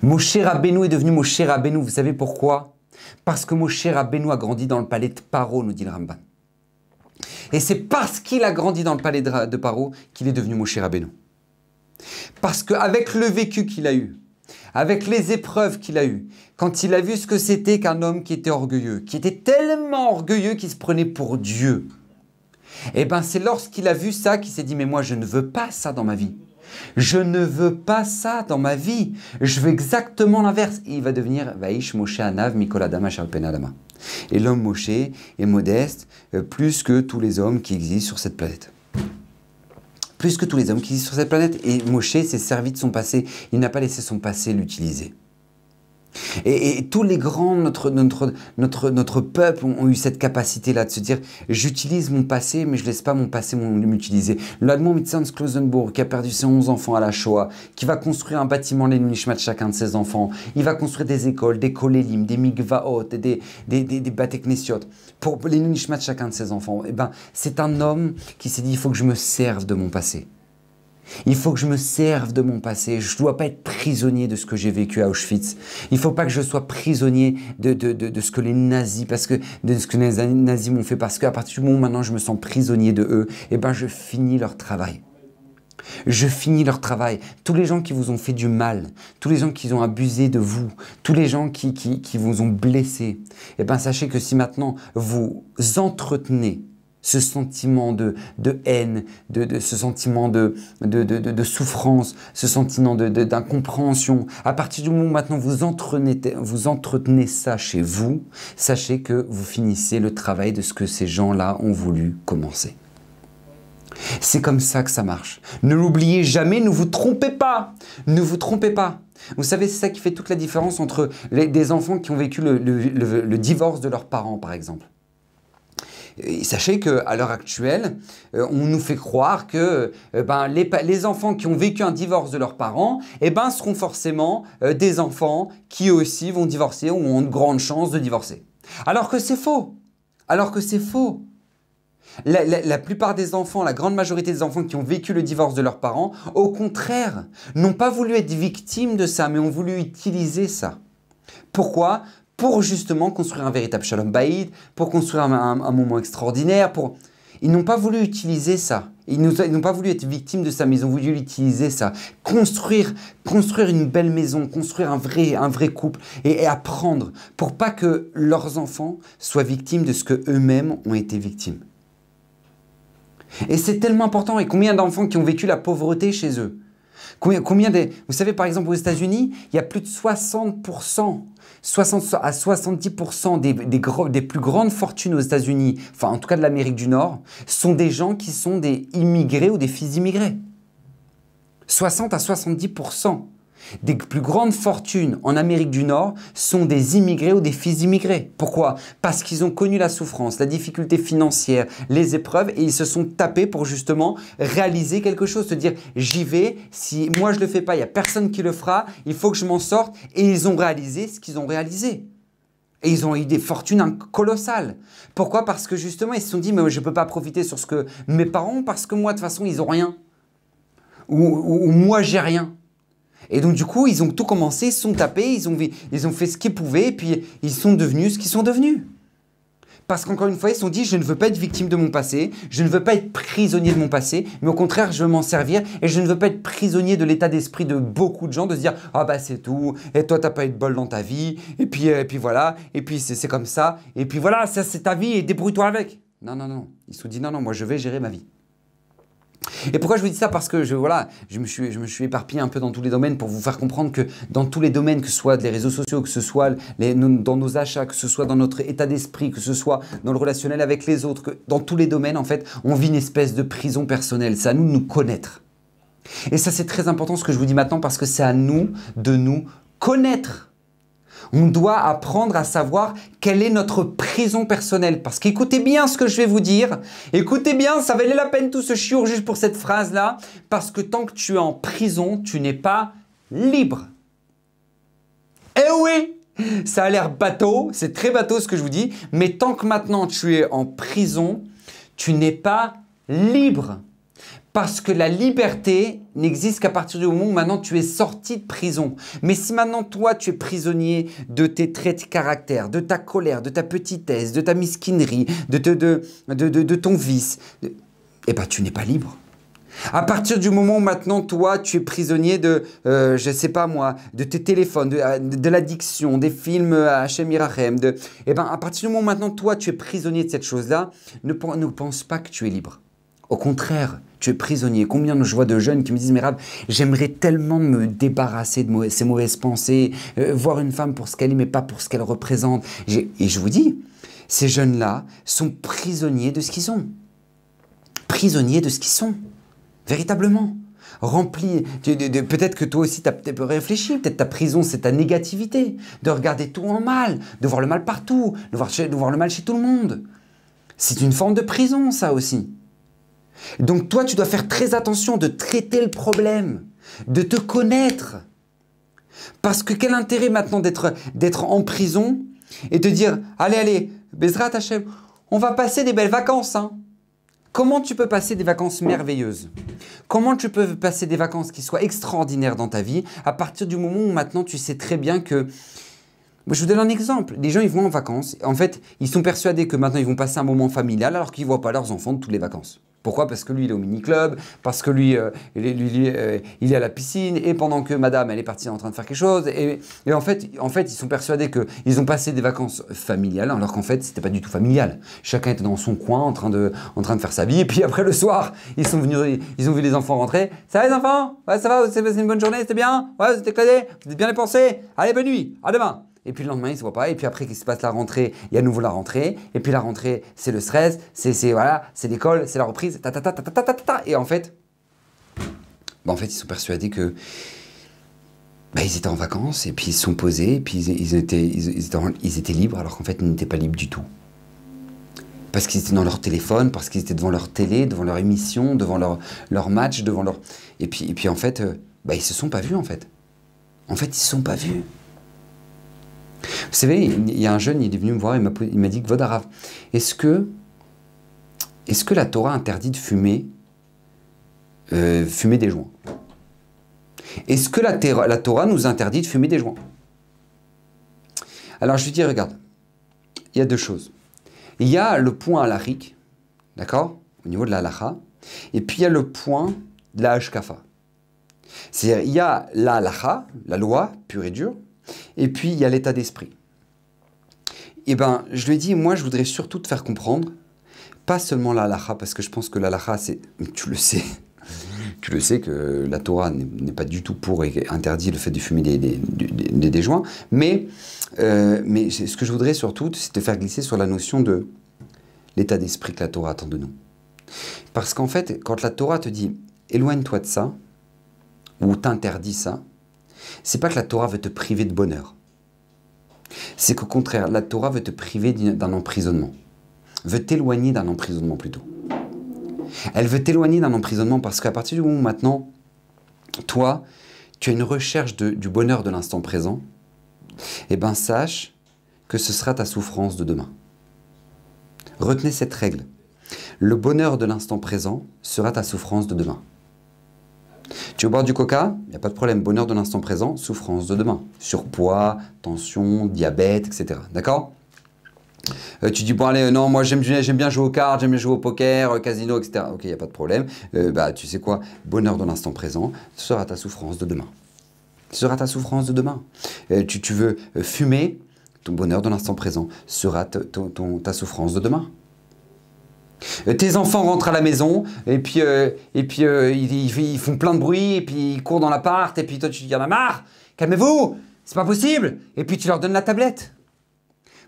Moshe Rabbeinu est devenu Moshe Rabbeinu. Vous savez pourquoi? Parce que Moshe Rabbeinu a grandi dans le palais de Paro, nous dit le Ramban. Et c'est parce qu'il a grandi dans le palais de Paro qu'il est devenu Moshe Rabbeinu. Parce qu'avec le vécu qu'il a eu, avec les épreuves qu'il a eues, quand il a vu ce que c'était qu'un homme qui était orgueilleux, qui était tellement orgueilleux qu'il se prenait pour Dieu, et bien c'est lorsqu'il a vu ça qu'il s'est dit « Mais moi, je ne veux pas ça dans ma vie. Je ne veux pas ça dans ma vie. Je veux exactement l'inverse. » Et il va devenir « Vaïsh Moshe Anav Mikoladama Shalpen Adama ». Et l'homme Moshe est modeste plus que tous les hommes qui existent sur cette planète. Plus que tous les hommes qui existent sur cette planète. Et Moshe s'est servi de son passé. Il n'a pas laissé son passé l'utiliser. Et tous les grands, notre peuple ont eu cette capacité-là de se dire « J'utilise mon passé, mais je ne laisse pas mon passé m'utiliser ». L'Admon Mitzans Klosenbourg, qui a perdu ses 11 enfants à la Shoah, qui va construire un bâtiment, les Nishmat, chacun de ses enfants. Il va construire des écoles, des kolélim, des mikvaot, des bateknesiot, pour les Nishmat, chacun de ses enfants. Et ben, c'est un homme qui s'est dit « Il faut que je me serve de mon passé ». Il faut que je me serve de mon passé. Je ne dois pas être prisonnier de ce que j'ai vécu à Auschwitz. Il ne faut pas que je sois prisonnier de ce que les nazis, de ce que les nazis m'ont fait, parce qu'à partir du moment où maintenant je me sens prisonnier de eux, eh ben je finis leur travail. Je finis leur travail. Tous les gens qui vous ont fait du mal, tous les gens qui ont abusé de vous, tous les gens qui vous ont blessé, eh ben sachez que si maintenant vous entretenez ce sentiment de haine, ce sentiment de souffrance, ce sentiment d'incompréhension. À partir du moment où maintenant vous entretenez ça chez vous, sachez que vous finissez le travail de ce que ces gens-là ont voulu commencer. C'est comme ça que ça marche. Ne l'oubliez jamais, ne vous trompez pas. Ne vous trompez pas. Vous savez, c'est ça qui fait toute la différence entre des enfants qui ont vécu le divorce de leurs parents, par exemple. Et sachez qu'à l'heure actuelle, on nous fait croire que les enfants qui ont vécu un divorce de leurs parents seront forcément des enfants qui aussi vont divorcer ou ont de grandes chances de divorcer. Alors que c'est faux. Alors que c'est faux. La plupart des enfants, la grande majorité des enfants qui ont vécu le divorce de leurs parents, au contraire, n'ont pas voulu être victimes de ça, mais ont voulu utiliser ça. Pourquoi ? Pour justement construire un véritable shalom baïd, pour construire un moment extraordinaire. Ils n'ont pas voulu utiliser ça. Ils n'ont pas voulu être victimes de ça, mais ils ont voulu utiliser ça. Construire une belle maison, construire un vrai couple et apprendre pour pas que leurs enfants soient victimes de ce qu'eux-mêmes ont été victimes. Et c'est tellement important. Et combien d'enfants qui ont vécu la pauvreté chez eux? Vous savez, par exemple, aux États-Unis, il y a plus de 60%, 60 à 70% des plus grandes fortunes aux États-Unis, enfin en tout cas de l'Amérique du Nord, sont des gens qui sont des immigrés ou des fils d'immigrés. 60 à 70% des plus grandes fortunes en Amérique du Nord sont des immigrés ou des fils d'immigrés. Pourquoi? Parce qu'ils ont connu la souffrance, la difficulté financière, les épreuves et ils se sont tapés pour justement réaliser quelque chose, se dire j'y vais, si moi je le fais pas, il n'y a personne qui le fera, il faut que je m'en sorte et ils ont réalisé ce qu'ils ont réalisé. Et ils ont eu des fortunes colossales. Pourquoi? Parce que justement ils se sont dit mais je ne peux pas profiter sur ce que mes parents ont parce que moi de toute façon ils n'ont rien. Ou moi j'ai rien. Et donc du coup, ils ont tout commencé, ils se sont tapés, ils ont fait ce qu'ils pouvaient et puis ils sont devenus ce qu'ils sont devenus. Parce qu'encore une fois, ils se sont dit, je ne veux pas être victime de mon passé, je ne veux pas être prisonnier de mon passé, mais au contraire, je veux m'en servir et je ne veux pas être prisonnier de l'état d'esprit de beaucoup de gens, de se dire, ah bah c'est tout, et toi t'as pas eu de bol dans ta vie, et puis voilà, et puis c'est comme ça, et puis voilà, ça c'est ta vie et débrouille-toi avec. Non, non, non, ils se sont dit, non, non, moi je vais gérer ma vie. Et pourquoi je vous dis ça? Parce que je me suis éparpillé un peu dans tous les domaines pour vous faire comprendre que dans tous les domaines, que ce soit les réseaux sociaux, que ce soit dans nos achats, que ce soit dans notre état d'esprit, que ce soit dans le relationnel avec les autres, que dans tous les domaines, en fait, on vit une espèce de prison personnelle. C'est à nous de nous connaître. Et ça, c'est très important ce que je vous dis maintenant parce que c'est à nous de nous connaître. On doit apprendre à savoir quelle est notre prison personnelle. Parce qu'écoutez bien ce que je vais vous dire. Écoutez bien, ça valait la peine tout ce chiour juste pour cette phrase-là. Parce que tant que tu es en prison, tu n'es pas libre. Eh oui! Ça a l'air bateau, c'est très bateau ce que je vous dis. Mais tant que maintenant tu es en prison, tu n'es pas libre. Parce que la liberté n'existe qu'à partir du moment où maintenant tu es sorti de prison. Mais si maintenant toi tu es prisonnier de tes traits de caractère, de ta colère, de ta petitesse, de ta mesquinerie, de ton vice, eh ben tu n'es pas libre. À partir du moment où maintenant toi tu es prisonnier de, je sais pas moi, de tes téléphones, de l'addiction, des films Hachem Irachem, eh ben à partir du moment où maintenant toi tu es prisonnier de cette chose-là, ne pense pas que tu es libre. Au contraire, tu es prisonnier. Combien je vois de jeunes qui me disent « Mais Rab, j'aimerais tellement me débarrasser de ces mauvaises pensées, voir une femme pour ce qu'elle est, mais pas pour ce qu'elle représente. » Et je vous dis, ces jeunes-là sont prisonniers de ce qu'ils sont. Prisonniers de ce qu'ils sont. Véritablement. Remplis. Peut-être que toi aussi, tu as réfléchi. Peut-être ta prison, c'est ta négativité. De regarder tout en mal. De voir le mal partout. De voir le mal chez tout le monde. C'est une forme de prison, ça aussi. Donc toi, tu dois faire très attention de traiter le problème, de te connaître. Parce que quel intérêt maintenant d'être en prison et de dire « Allez, Bezrat Hachem, on va passer des belles vacances. Hein. » Comment tu peux passer des vacances merveilleuses? Comment tu peux passer des vacances qui soient extraordinaires dans ta vie à partir du moment où maintenant tu sais très bien que… Je vous donne un exemple. Les gens, ils vont en vacances. En fait, ils sont persuadés que maintenant, ils vont passer un moment familial alors qu'ils ne voient pas leurs enfants de toutes les vacances. Pourquoi? Parce que lui, il est au mini-club, parce que lui, il est à la piscine, et pendant que madame, elle est partie en train de faire quelque chose. Et en fait, ils sont persuadés qu'ils ont passé des vacances familiales, alors qu'en fait, c'était pas du tout familial. Chacun était dans son coin, en train de faire sa vie. Et puis après, le soir, ils ont vu les enfants rentrer. Ça va les enfants? Ouais, ça va, vous avez passé une bonne journée, c'était bien? Ouais, vous êtes éclatés? Vous êtes bien dépensés? Allez, bonne nuit, à demain! Et puis le lendemain, ils ne se voient pas. Et puis après, qu'est-ce qui se passe? La rentrée, il y a à nouveau la rentrée. Et puis la rentrée, c'est le stress, voilà, c'est l'école, c'est la reprise, Et en fait, ils sont persuadés que ils étaient en vacances et puis ils se sont posés et puis ils étaient libres alors qu'en fait, ils n'étaient pas libres du tout. Parce qu'ils étaient dans leur téléphone, parce qu'ils étaient devant leur télé, devant leur émission, devant leur match, devant leur… Et puis en fait, ils se sont pas vus en fait. En fait, ils se sont pas vus. Vous savez, il y a un jeune, il est venu me voir, il m'a dit que Vodarav, est-ce que la Torah interdit de fumer des joints? Est-ce que la Torah nous interdit de fumer des joints? Alors je lui dis, regarde, il y a deux choses. Il y a le point halachique, d'accord, au niveau de la halacha, et puis il y a le point de la hashkafa. C'est-à-dire, il y a la halacha, la loi pure et dure, et puis, il y a l'état d'esprit. Eh bien, je lui ai dit, moi, je voudrais surtout te faire comprendre, pas seulement la halakha, parce que je pense que la halakha, c'est, tu le sais que la Torah n'est pas du tout pour et interdit le fait de fumer des joints, mais ce que je voudrais surtout, c'est te faire glisser sur la notion de l'état d'esprit que la Torah attend de nous. Parce qu'en fait, quand la Torah te dit, éloigne-toi de ça, ou t'interdit ça, c'est pas que la Torah veut te priver de bonheur. C'est qu'au contraire, la Torah veut te priver d'un emprisonnement. Veut t'éloigner d'un emprisonnement plutôt. Elle veut t'éloigner d'un emprisonnement parce qu'à partir du moment où maintenant, toi, tu as une recherche du bonheur de l'instant présent, eh bien sache que ce sera ta souffrance de demain. Retenez cette règle. Le bonheur de l'instant présent sera ta souffrance de demain. Tu veux boire du coca? Il n'y a pas de problème. Bonheur de l'instant présent, souffrance de demain. Surpoids, tension, diabète, etc. D'accord? Tu dis, bon allez, non, moi j'aime bien jouer aux cartes, j'aime bien jouer au poker, casino, etc. Ok, il n'y a pas de problème. Tu sais quoi? Bonheur de l'instant présent sera ta souffrance de demain. Sera ta souffrance de demain. Tu veux fumer? Ton bonheur de l'instant présent sera ta souffrance de demain. Tes enfants rentrent à la maison et puis ils font plein de bruit et puis ils courent dans l'appart et puis toi tu dis, y en a marre, calmez-vous, c'est pas possible. Et puis tu leur donnes la tablette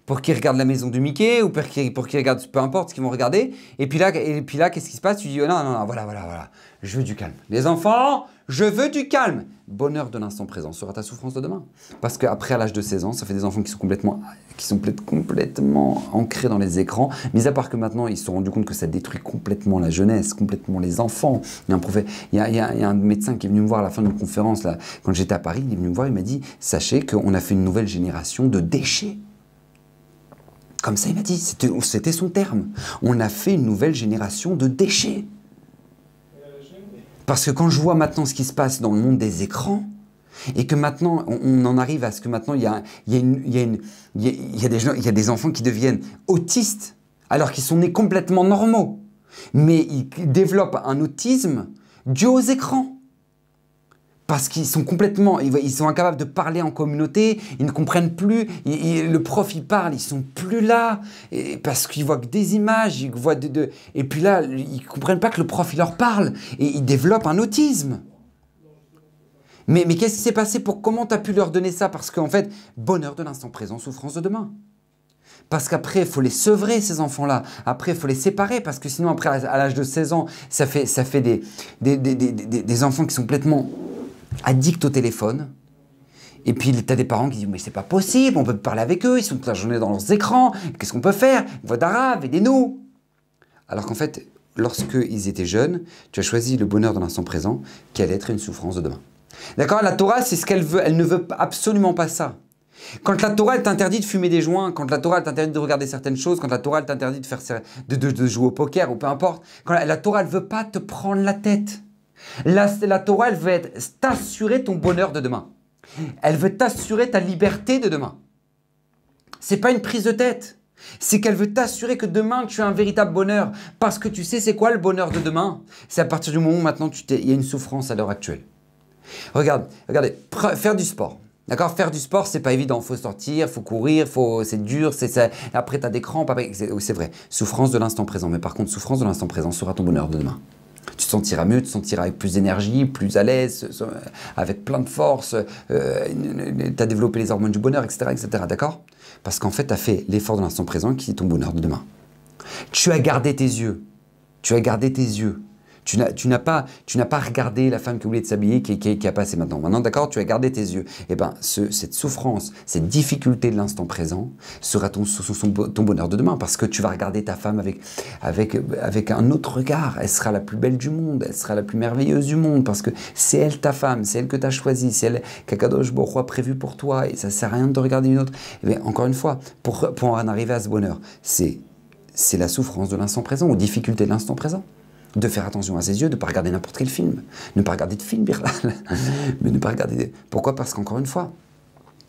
pour qu'ils regardent la maison du Mickey ou pour qu'ils regardent peu importe ce qu'ils vont regarder. Et puis là qu'est-ce qui se passe? Tu dis, non, voilà, je veux du calme. Les enfants, Je veux du calme. Bonheur de l'instant présent sera ta souffrance de demain. Parce qu'après, à l'âge de 16 ans, ça fait des enfants qui sont complètement ancrés dans les écrans. Mis à part que maintenant, ils se sont rendus compte que ça détruit complètement la jeunesse, complètement les enfants. Il y a un médecin qui est venu me voir à la fin d'une conférence, là, quand j'étais à Paris, il est venu me voir, il m'a dit, sachez qu'on a fait une nouvelle génération de déchets. Comme ça, il m'a dit, c'était son terme. On a fait une nouvelle génération de déchets. Parce que quand je vois maintenant ce qui se passe dans le monde des écrans, et que maintenant, on en arrive à ce que maintenant, il y a des enfants qui deviennent autistes, alors qu'ils sont nés complètement normaux. Mais ils développent un autisme dû aux écrans. Parce qu'ils sont complètement, ils sont incapables de parler en communauté, ils ne comprennent plus, le prof il parle, ils sont plus là, parce qu'ils voient que des images, ils voient et puis là, ils ne comprennent pas que le prof il leur parle, et ils développent un autisme. Mais qu'est-ce qui s'est passé comment tu as pu leur donner ça? Parce qu'en fait, bonheur de l'instant présent, souffrance de demain. Parce qu'après, il faut les sevrer, ces enfants-là. Après, il faut les séparer, parce que sinon, après, à l'âge de 16 ans, ça fait des enfants qui sont complètement addicts au téléphone. Et puis, tu as des parents qui disent « Mais c'est pas possible, on peut parler avec eux, ils sont toute la journée dans leurs écrans, qu'est-ce qu'on peut faire? Voix d'arabe, aidez-nous » Alors qu'en fait, lorsqu'ils étaient jeunes, tu as choisi le bonheur de l'instant présent, qui allait être une souffrance de demain. D'accord? La Torah, c'est ce qu'elle veut, elle ne veut absolument pas ça. Quand la Torah t'interdit de fumer des joints, quand la Torah t'interdit de regarder certaines choses, quand la Torah t'interdit de jouer au poker ou peu importe, quand la Torah elle veut pas te prendre la tête. La Torah elle veut t'assurer ton bonheur de demain. Elle veut t'assurer ta liberté de demain. C'est pas une prise de tête. C'est qu'elle veut t'assurer que demain tu as un véritable bonheur. Parce que tu sais c'est quoi le bonheur de demain? C'est à partir du moment où maintenant il y a une souffrance à l'heure actuelle. Regardez, faire du sport. D'accord? Faire du sport, c'est pas évident. Il faut sortir, il faut courir, c'est dur. Après, tu as des crampes. C'est vrai. Souffrance de l'instant présent. Mais par contre, souffrance de l'instant présent sera ton bonheur de demain. Tu te sentiras mieux, tu te sentiras avec plus d'énergie, plus à l'aise, avec plein de force. Tu as développé les hormones du bonheur, etc. etc. D'accord? Parce qu'en fait, tu as fait l'effort de l'instant présent qui est ton bonheur de demain. Tu as gardé tes yeux. Tu as gardé tes yeux. Tu n'as pas regardé la femme qui voulait s'habiller qui a passé maintenant. Maintenant, d'accord, tu as gardé tes yeux. Eh bien, cette souffrance, cette difficulté de l'instant présent sera ton bonheur de demain. Parce que tu vas regarder ta femme avec un autre regard. Elle sera la plus belle du monde. Elle sera la plus merveilleuse du monde. Parce que c'est elle ta femme. C'est elle que tu as choisie. C'est elle qu'Akadosh Baruch Hu a prévu pour toi. Et ça ne sert à rien de regarder une autre. Eh bien, encore une fois, pour en arriver à ce bonheur, c'est la souffrance de l'instant présent ou difficulté de l'instant présent. De faire attention à ses yeux, de ne pas regarder n'importe quel film. Ne pas regarder de film, mais ne pas regarder... Pourquoi? Parce qu'encore une fois,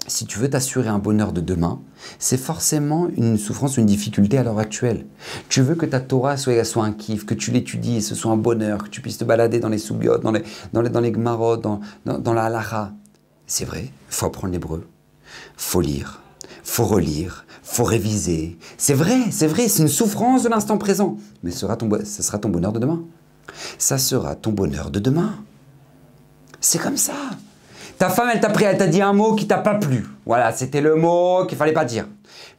si tu veux t'assurer un bonheur de demain, c'est forcément une souffrance ou une difficulté à l'heure actuelle. Tu veux que ta Torah soit un kiff, que tu l'étudies et ce soit un bonheur, que tu puisses te balader dans les sugyot, dans les gmarot, dans la halacha. C'est vrai, il faut apprendre l'hébreu, faut lire, faut relire, faut réviser. C'est vrai, c'est une souffrance de l'instant présent. Mais ce sera ton bonheur de demain. Ça sera ton bonheur de demain. C'est comme ça. Ta femme, elle t'a dit un mot qui t'a pas plu. Voilà, c'était le mot qu'il fallait pas dire.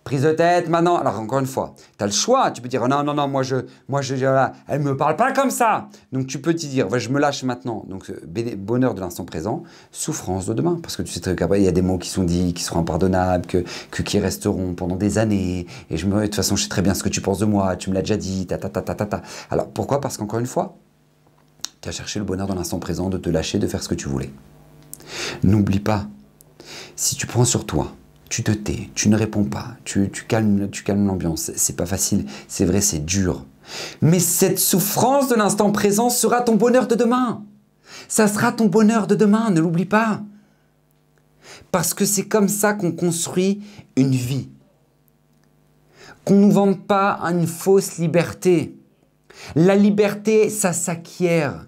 Prise de tête, maintenant. Alors encore une fois, tu as le choix. Tu peux dire non, moi voilà, elle me parle pas comme ça. Donc tu peux te dire, je me lâche maintenant. Donc bonheur de l'instant présent, souffrance de demain. Parce que tu sais très bien, il y a des mots qui sont dits, qui seront impardonnables, qui resteront pendant des années. Et de toute façon, je sais très bien ce que tu penses de moi. Tu me l'as déjà dit. Alors pourquoi? Parce qu'encore une fois, tu as cherché le bonheur dans l'instant présent, de te lâcher, de faire ce que tu voulais. N'oublie pas, si tu prends sur toi, tu te tais, tu ne réponds pas, tu calmes l'ambiance, c'est pas facile, c'est vrai, c'est dur. Mais cette souffrance de l'instant présent sera ton bonheur de demain. Ça sera ton bonheur de demain, ne l'oublie pas. Parce que c'est comme ça qu'on construit une vie. Qu'on ne nous vende pas une fausse liberté. La liberté, ça s'acquiert.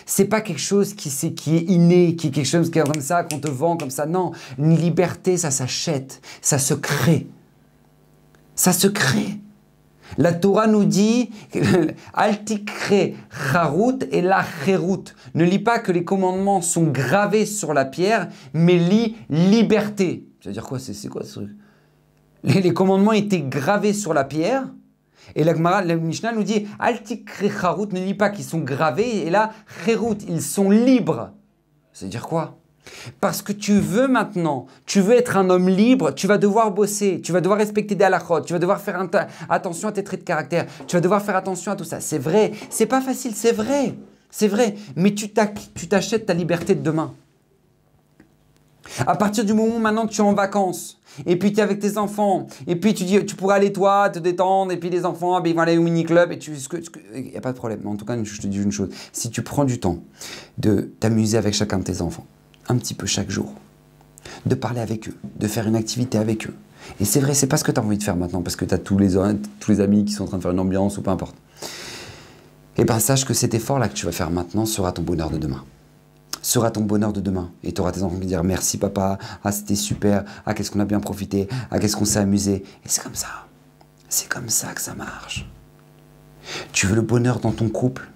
C'est pas quelque chose qui est inné, qui est quelque chose qui est comme ça, qu'on te vend comme ça. Non, une liberté, ça s'achète, ça se crée. Ça se crée. La Torah nous dit Altikre charut et la cherut. Ne lis pas que les commandements sont gravés sur la pierre, mais lis liberté. C'est-à-dire quoi? C'est quoi ce truc? Les commandements étaient gravés sur la pierre. Et la Mishnah nous dit Altikre charut, ne lis pas qu'ils sont gravés. Et là, cherut, ils sont libres. Ça veut dire quoi? Parce que tu veux maintenant, tu veux être un homme libre, tu vas devoir bosser, tu vas devoir respecter des halakhot, tu vas devoir faire attention à tes traits de caractère, tu vas devoir faire attention à tout ça. C'est vrai, c'est pas facile, c'est vrai, mais tu t'achètes ta liberté de demain. À partir du moment où maintenant tu es en vacances, et puis tu es avec tes enfants, et puis tu dis tu pourrais aller toi te détendre, et puis les enfants ils vont aller au mini-club, et il n'y a pas de problème. Mais en tout cas, je te dis une chose, si tu prends du temps de t'amuser avec chacun de tes enfants, un petit peu chaque jour, de parler avec eux, de faire une activité avec eux. Et c'est vrai, c'est pas ce que tu as envie de faire maintenant, parce que tu as tous les amis qui sont en train de faire une ambiance ou peu importe. Et bien sache que cet effort-là que tu vas faire maintenant sera ton bonheur de demain. Sera ton bonheur de demain. Et tu auras tes enfants qui diront merci papa, ah c'était super, ah qu'est-ce qu'on a bien profité, ah qu'est-ce qu'on s'est amusé. Et c'est comme ça. C'est comme ça que ça marche. Tu veux le bonheur dans ton couple?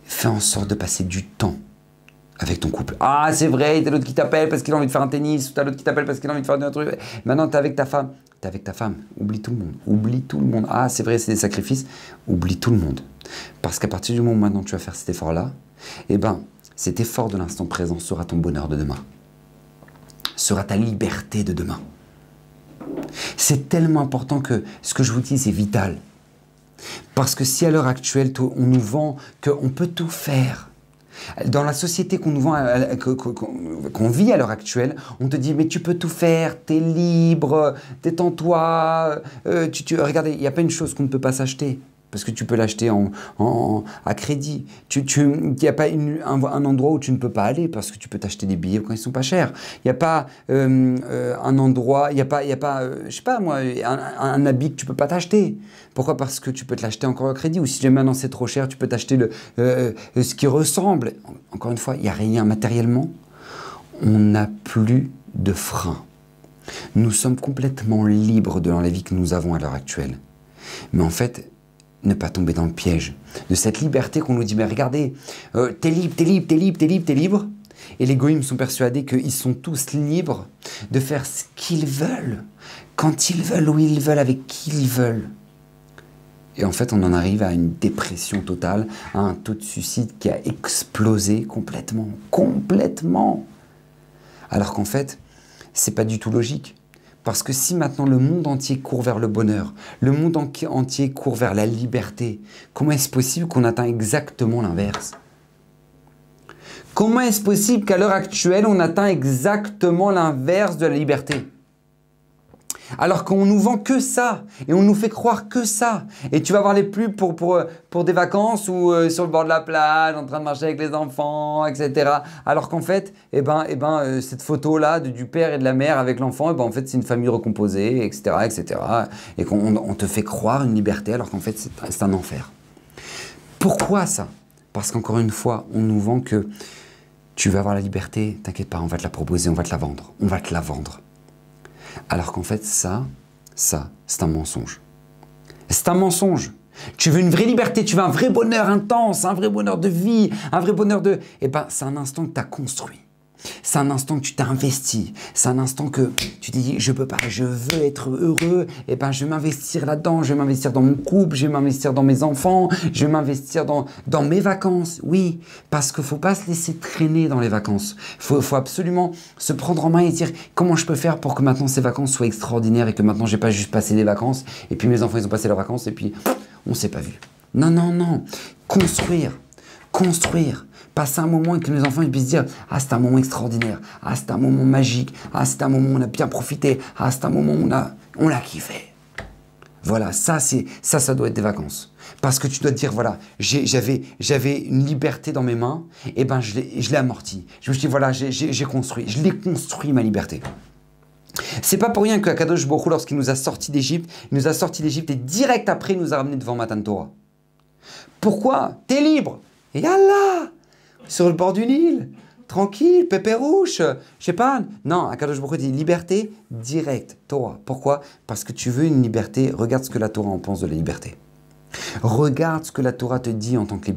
Fais en sorte de passer du temps avec ton couple. Ah, c'est vrai, t'as l'autre qui t'appelle parce qu'il a envie de faire un tennis, ou t'as l'autre qui t'appelle parce qu'il a envie de faire un truc. Maintenant, t'es avec ta femme. T'es avec ta femme. Oublie tout le monde. Oublie tout le monde. Ah, c'est vrai, c'est des sacrifices. Oublie tout le monde. Parce qu'à partir du moment où maintenant tu vas faire cet effort-là, eh ben, cet effort de l'instant présent sera ton bonheur de demain. Sera ta liberté de demain. C'est tellement important que ce que je vous dis, c'est vital. Parce que si à l'heure actuelle, on nous vend qu'on peut tout faire, dans la société qu'on nous vend, qu'on vit à l'heure actuelle, on te dit mais tu peux tout faire, t'es libre, détends-toi. Regardez, il n'y a pas une chose qu'on ne peut pas s'acheter. Parce que tu peux l'acheter à crédit. Il n'y a pas un endroit où tu ne peux pas aller parce que tu peux t'acheter des billets quand ils ne sont pas chers. Il n'y a pas un endroit, il n'y a pas je sais pas moi, un habit que tu ne peux pas t'acheter. Pourquoi? Parce que tu peux te l'acheter encore à crédit. Ou si jamais maintenant c'est trop cher, tu peux t'acheter ce qui ressemble. Encore une fois, il n'y a rien matériellement. On n'a plus de frein. Nous sommes complètement libres dans la vie que nous avons à l'heure actuelle. Mais en fait, ne pas tomber dans le piège de cette liberté qu'on nous dit, mais regardez, t'es libre, t'es libre, t'es libre, t'es libre, t'es libre. Et les goïms sont persuadés qu'ils sont tous libres de faire ce qu'ils veulent, quand ils veulent, où ils veulent, avec qui ils veulent. Et en fait, on en arrive à une dépression totale, à un taux de suicide qui a explosé complètement, complètement. Alors qu'en fait, c'est pas du tout logique. Parce que si maintenant le monde entier court vers le bonheur, le monde entier court vers la liberté, comment est-ce possible qu'on atteint exactement l'inverse? Comment est-ce possible qu'à l'heure actuelle, on atteint exactement l'inverse de la liberté? Alors qu'on nous vend que ça, et on nous fait croire que ça. Et tu vas voir les pubs pour des vacances ou sur le bord de la plage, en train de marcher avec les enfants, etc. Alors qu'en fait, cette photo-là du père et de la mère avec l'enfant, en fait, c'est une famille recomposée, etc., etc. Et qu'on te fait croire une liberté, alors qu'en fait, c'est un enfer. Pourquoi ça? Parce qu'encore une fois, on nous vend que tu vas avoir la liberté, t'inquiète pas, on va te la proposer, on va te la vendre, on va te la vendre. Alors qu'en fait, ça, c'est un mensonge. C'est un mensonge. Tu veux une vraie liberté, tu veux un vrai bonheur intense, un vrai bonheur de vie, un vrai bonheur de... Eh ben, c'est un instant que tu as construit. C'est un instant que tu t'es investi. C'est un instant que tu t'es dit, je peux pas, je veux être heureux. Eh ben, je vais m'investir là-dedans. Je vais m'investir dans mon couple. Je vais m'investir dans mes enfants. Je vais m'investir dans mes vacances. Oui, parce qu'il ne faut pas se laisser traîner dans les vacances. Il faut absolument se prendre en main et dire, comment je peux faire pour que maintenant ces vacances soient extraordinaires et que maintenant, je n'ai pas juste passé des vacances et puis mes enfants, ils ont passé leurs vacances et puis on ne s'est pas vu. Non, non, non. Construire. Construire. Passer un moment et que mes enfants ils puissent dire « Ah, c'est un moment extraordinaire. Ah, c'est un moment magique. Ah, c'est un moment où on a bien profité. Ah, c'est un moment où on a kiffé. » Voilà, ça doit être des vacances. Parce que tu dois te dire, voilà, j'avais une liberté dans mes mains, et ben je l'ai amortie. Je me suis dit, voilà, j'ai construit. Je l'ai construit, ma liberté. C'est pas pour rien que Akadosh Baruch Hu, lorsqu'il nous a sortis d'Égypte, il nous a sortis d'Égypte et direct après, il nous a ramenés devant Matan Torah. Pourquoi? T'es libre. Et Allah, sur le bord du Nil, tranquille, pépérouche, je sais pas. Non, Akadosh Baruch Hu dit liberté directe, Torah. Pourquoi? Parce que tu veux une liberté, regarde ce que la Torah en pense de la liberté. Regarde ce que la Torah te dit en tant que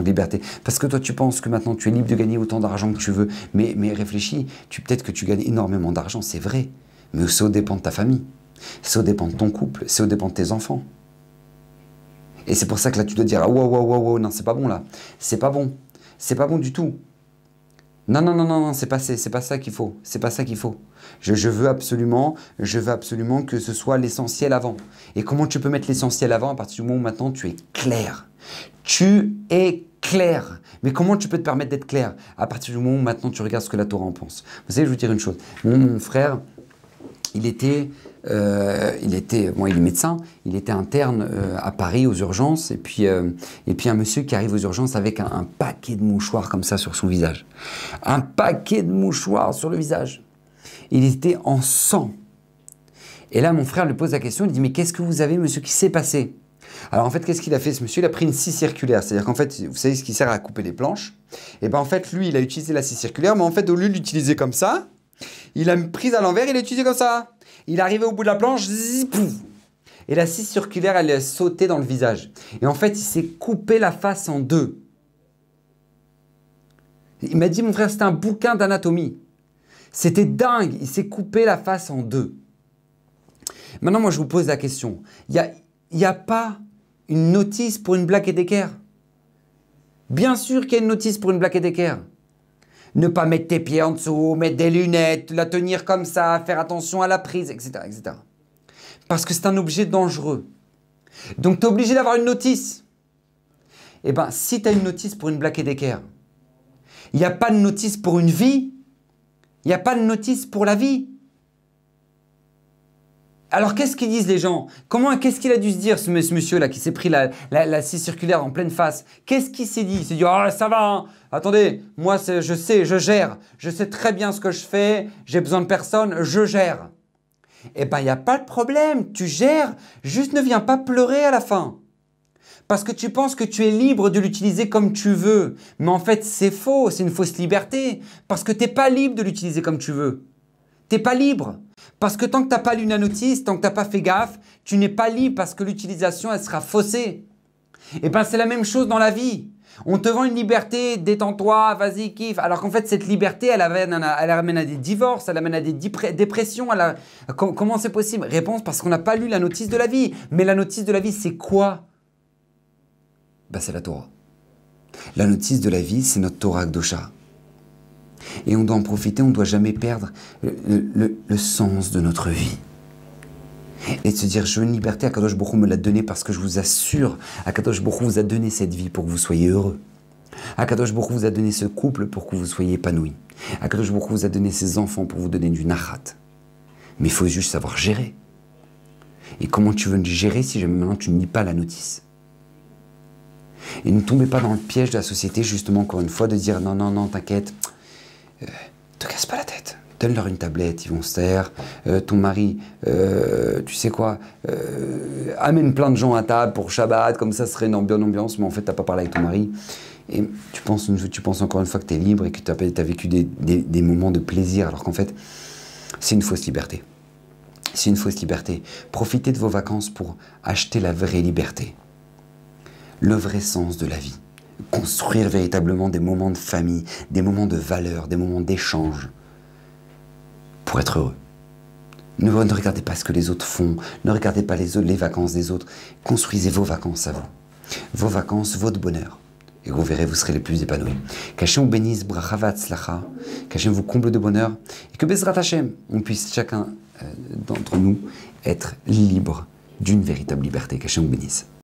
liberté. Parce que toi, tu penses que maintenant, tu es libre de gagner autant d'argent que tu veux. Mais réfléchis, peut-être que tu gagnes énormément d'argent, c'est vrai. Mais ça dépend de ta famille. Ça dépend de ton couple. Ça dépend de tes enfants. Et c'est pour ça que là, tu dois dire, ah, wow, non, c'est pas bon là. C'est pas bon. C'est pas bon du tout. Non, non, non, non, non, c'est pas ça qu'il faut. C'est pas ça qu'il faut. Je veux absolument que ce soit l'essentiel avant. Et comment tu peux mettre l'essentiel avant à partir du moment où maintenant tu es clair? Tu es clair. Mais comment tu peux te permettre d'être clair à partir du moment où maintenant tu regardes ce que la Torah en pense? Vous savez, je vais vous dire une chose. Mon frère, il est médecin, il était interne à Paris aux urgences, et puis un monsieur qui arrive aux urgences avec un paquet de mouchoirs comme ça sur son visage. Un paquet de mouchoirs sur le visage. Il était en sang. Et là, mon frère lui pose la question, il dit « Mais qu'est-ce que vous avez, monsieur, qui s'est passé ?» Alors en fait, qu'est-ce qu'il a fait ce monsieur? Il a pris une scie circulaire, c'est-à-dire qu'en fait, vous savez ce qui sert à couper les planches? Et bien en fait, lui, il a utilisé la scie circulaire, mais en fait, au lieu de l'utiliser comme ça, il a pris à l'envers, il l'a utilisé comme ça. Il est arrivé au bout de la planche, zip, pouf. Et la scie circulaire, elle a sauté dans le visage. Et en fait, il s'est coupé la face en deux. Il m'a dit, mon frère, c'était un bouquin d'anatomie. C'était dingue, il s'est coupé la face en deux. Maintenant, moi, je vous pose la question. Il n'y a pas une notice pour une Black & Decker. Bien sûr qu'il y a une notice pour une Black & Decker. Ne pas mettre tes pieds en dessous, mettre des lunettes, la tenir comme ça, faire attention à la prise, etc. etc. Parce que c'est un objet dangereux. Donc, tu es obligé d'avoir une notice. Eh bien, si tu as une notice pour une Black & Decker, il n'y a pas de notice pour une vie, il n'y a pas de notice pour la vie. Alors, qu'est-ce qu'ils disent les gens? Qu'est-ce qu'il a dû se dire, ce monsieur-là, qui s'est pris la scie circulaire en pleine face? Qu'est-ce qu'il s'est dit? Il s'est dit, oh, ça va, hein. Attendez, moi, je sais, je gère. Je sais très bien ce que je fais. J'ai besoin de personne, je gère. Eh bien, il n'y a pas de problème. Tu gères. Juste ne viens pas pleurer à la fin. Parce que tu penses que tu es libre de l'utiliser comme tu veux. Mais en fait, c'est faux. C'est une fausse liberté. Parce que tu n'es pas libre de l'utiliser comme tu veux. Tu n'es pas libre. Parce que tant que tu n'as pas lu la notice, tant que tu n'as pas fait gaffe, tu n'es pas libre parce que l'utilisation, elle sera faussée. Et bien, c'est la même chose dans la vie. On te vend une liberté, détends-toi, vas-y, kiffe. Alors qu'en fait, cette liberté, elle amène à des divorces, elle amène à des dépressions. Comment c'est possible? Réponse, parce qu'on n'a pas lu la notice de la vie. Mais la notice de la vie, c'est quoi? Ben, c'est la Torah. La notice de la vie, c'est notre Torah Kdosha. Et on doit en profiter, on ne doit jamais perdre le sens de notre vie. Et de se dire, je veux une liberté, Akadosh Baruch Hu me l'a donnée parce que je vous assure, Akadosh Baruch Hu vous a donné cette vie pour que vous soyez heureux. Akadosh Baruch Hu vous a donné ce couple pour que vous soyez épanoui. Akadosh Baruch Hu vous a donné ces enfants pour vous donner du nachat. Mais il faut juste savoir gérer. Et comment tu veux gérer si jamais maintenant tu ne lis pas la notice? Et ne tombez pas dans le piège de la société, justement, encore une fois, de dire, non, non, non, t'inquiète, te casse pas la tête. Donne-leur une tablette, ils vont se taire. Ton mari, tu sais quoi, amène plein de gens à table pour Shabbat, comme ça ce serait une bonne ambiance, mais en fait, tu n'as pas parlé avec ton mari. Et tu penses encore une fois que tu es libre et que tu as vécu des moments de plaisir, alors qu'en fait, c'est une fausse liberté. C'est une fausse liberté. Profitez de vos vacances pour acheter la vraie liberté. Le vrai sens de la vie. Construire véritablement des moments de famille, des moments de valeur, des moments d'échange pour être heureux. Ne regardez pas ce que les autres font, ne regardez pas les vacances des autres. Construisez vos vacances à vous. Vos vacances, votre bonheur. Et vous verrez, vous serez les plus épanouis. Qu'Hachem vous bénisse, bracha v'atzlacha, qu'Hachem vous comble de bonheur, et que Bezrat Hachem, on puisse chacun d'entre nous être libre d'une véritable liberté. Qu'Hachem vous bénisse.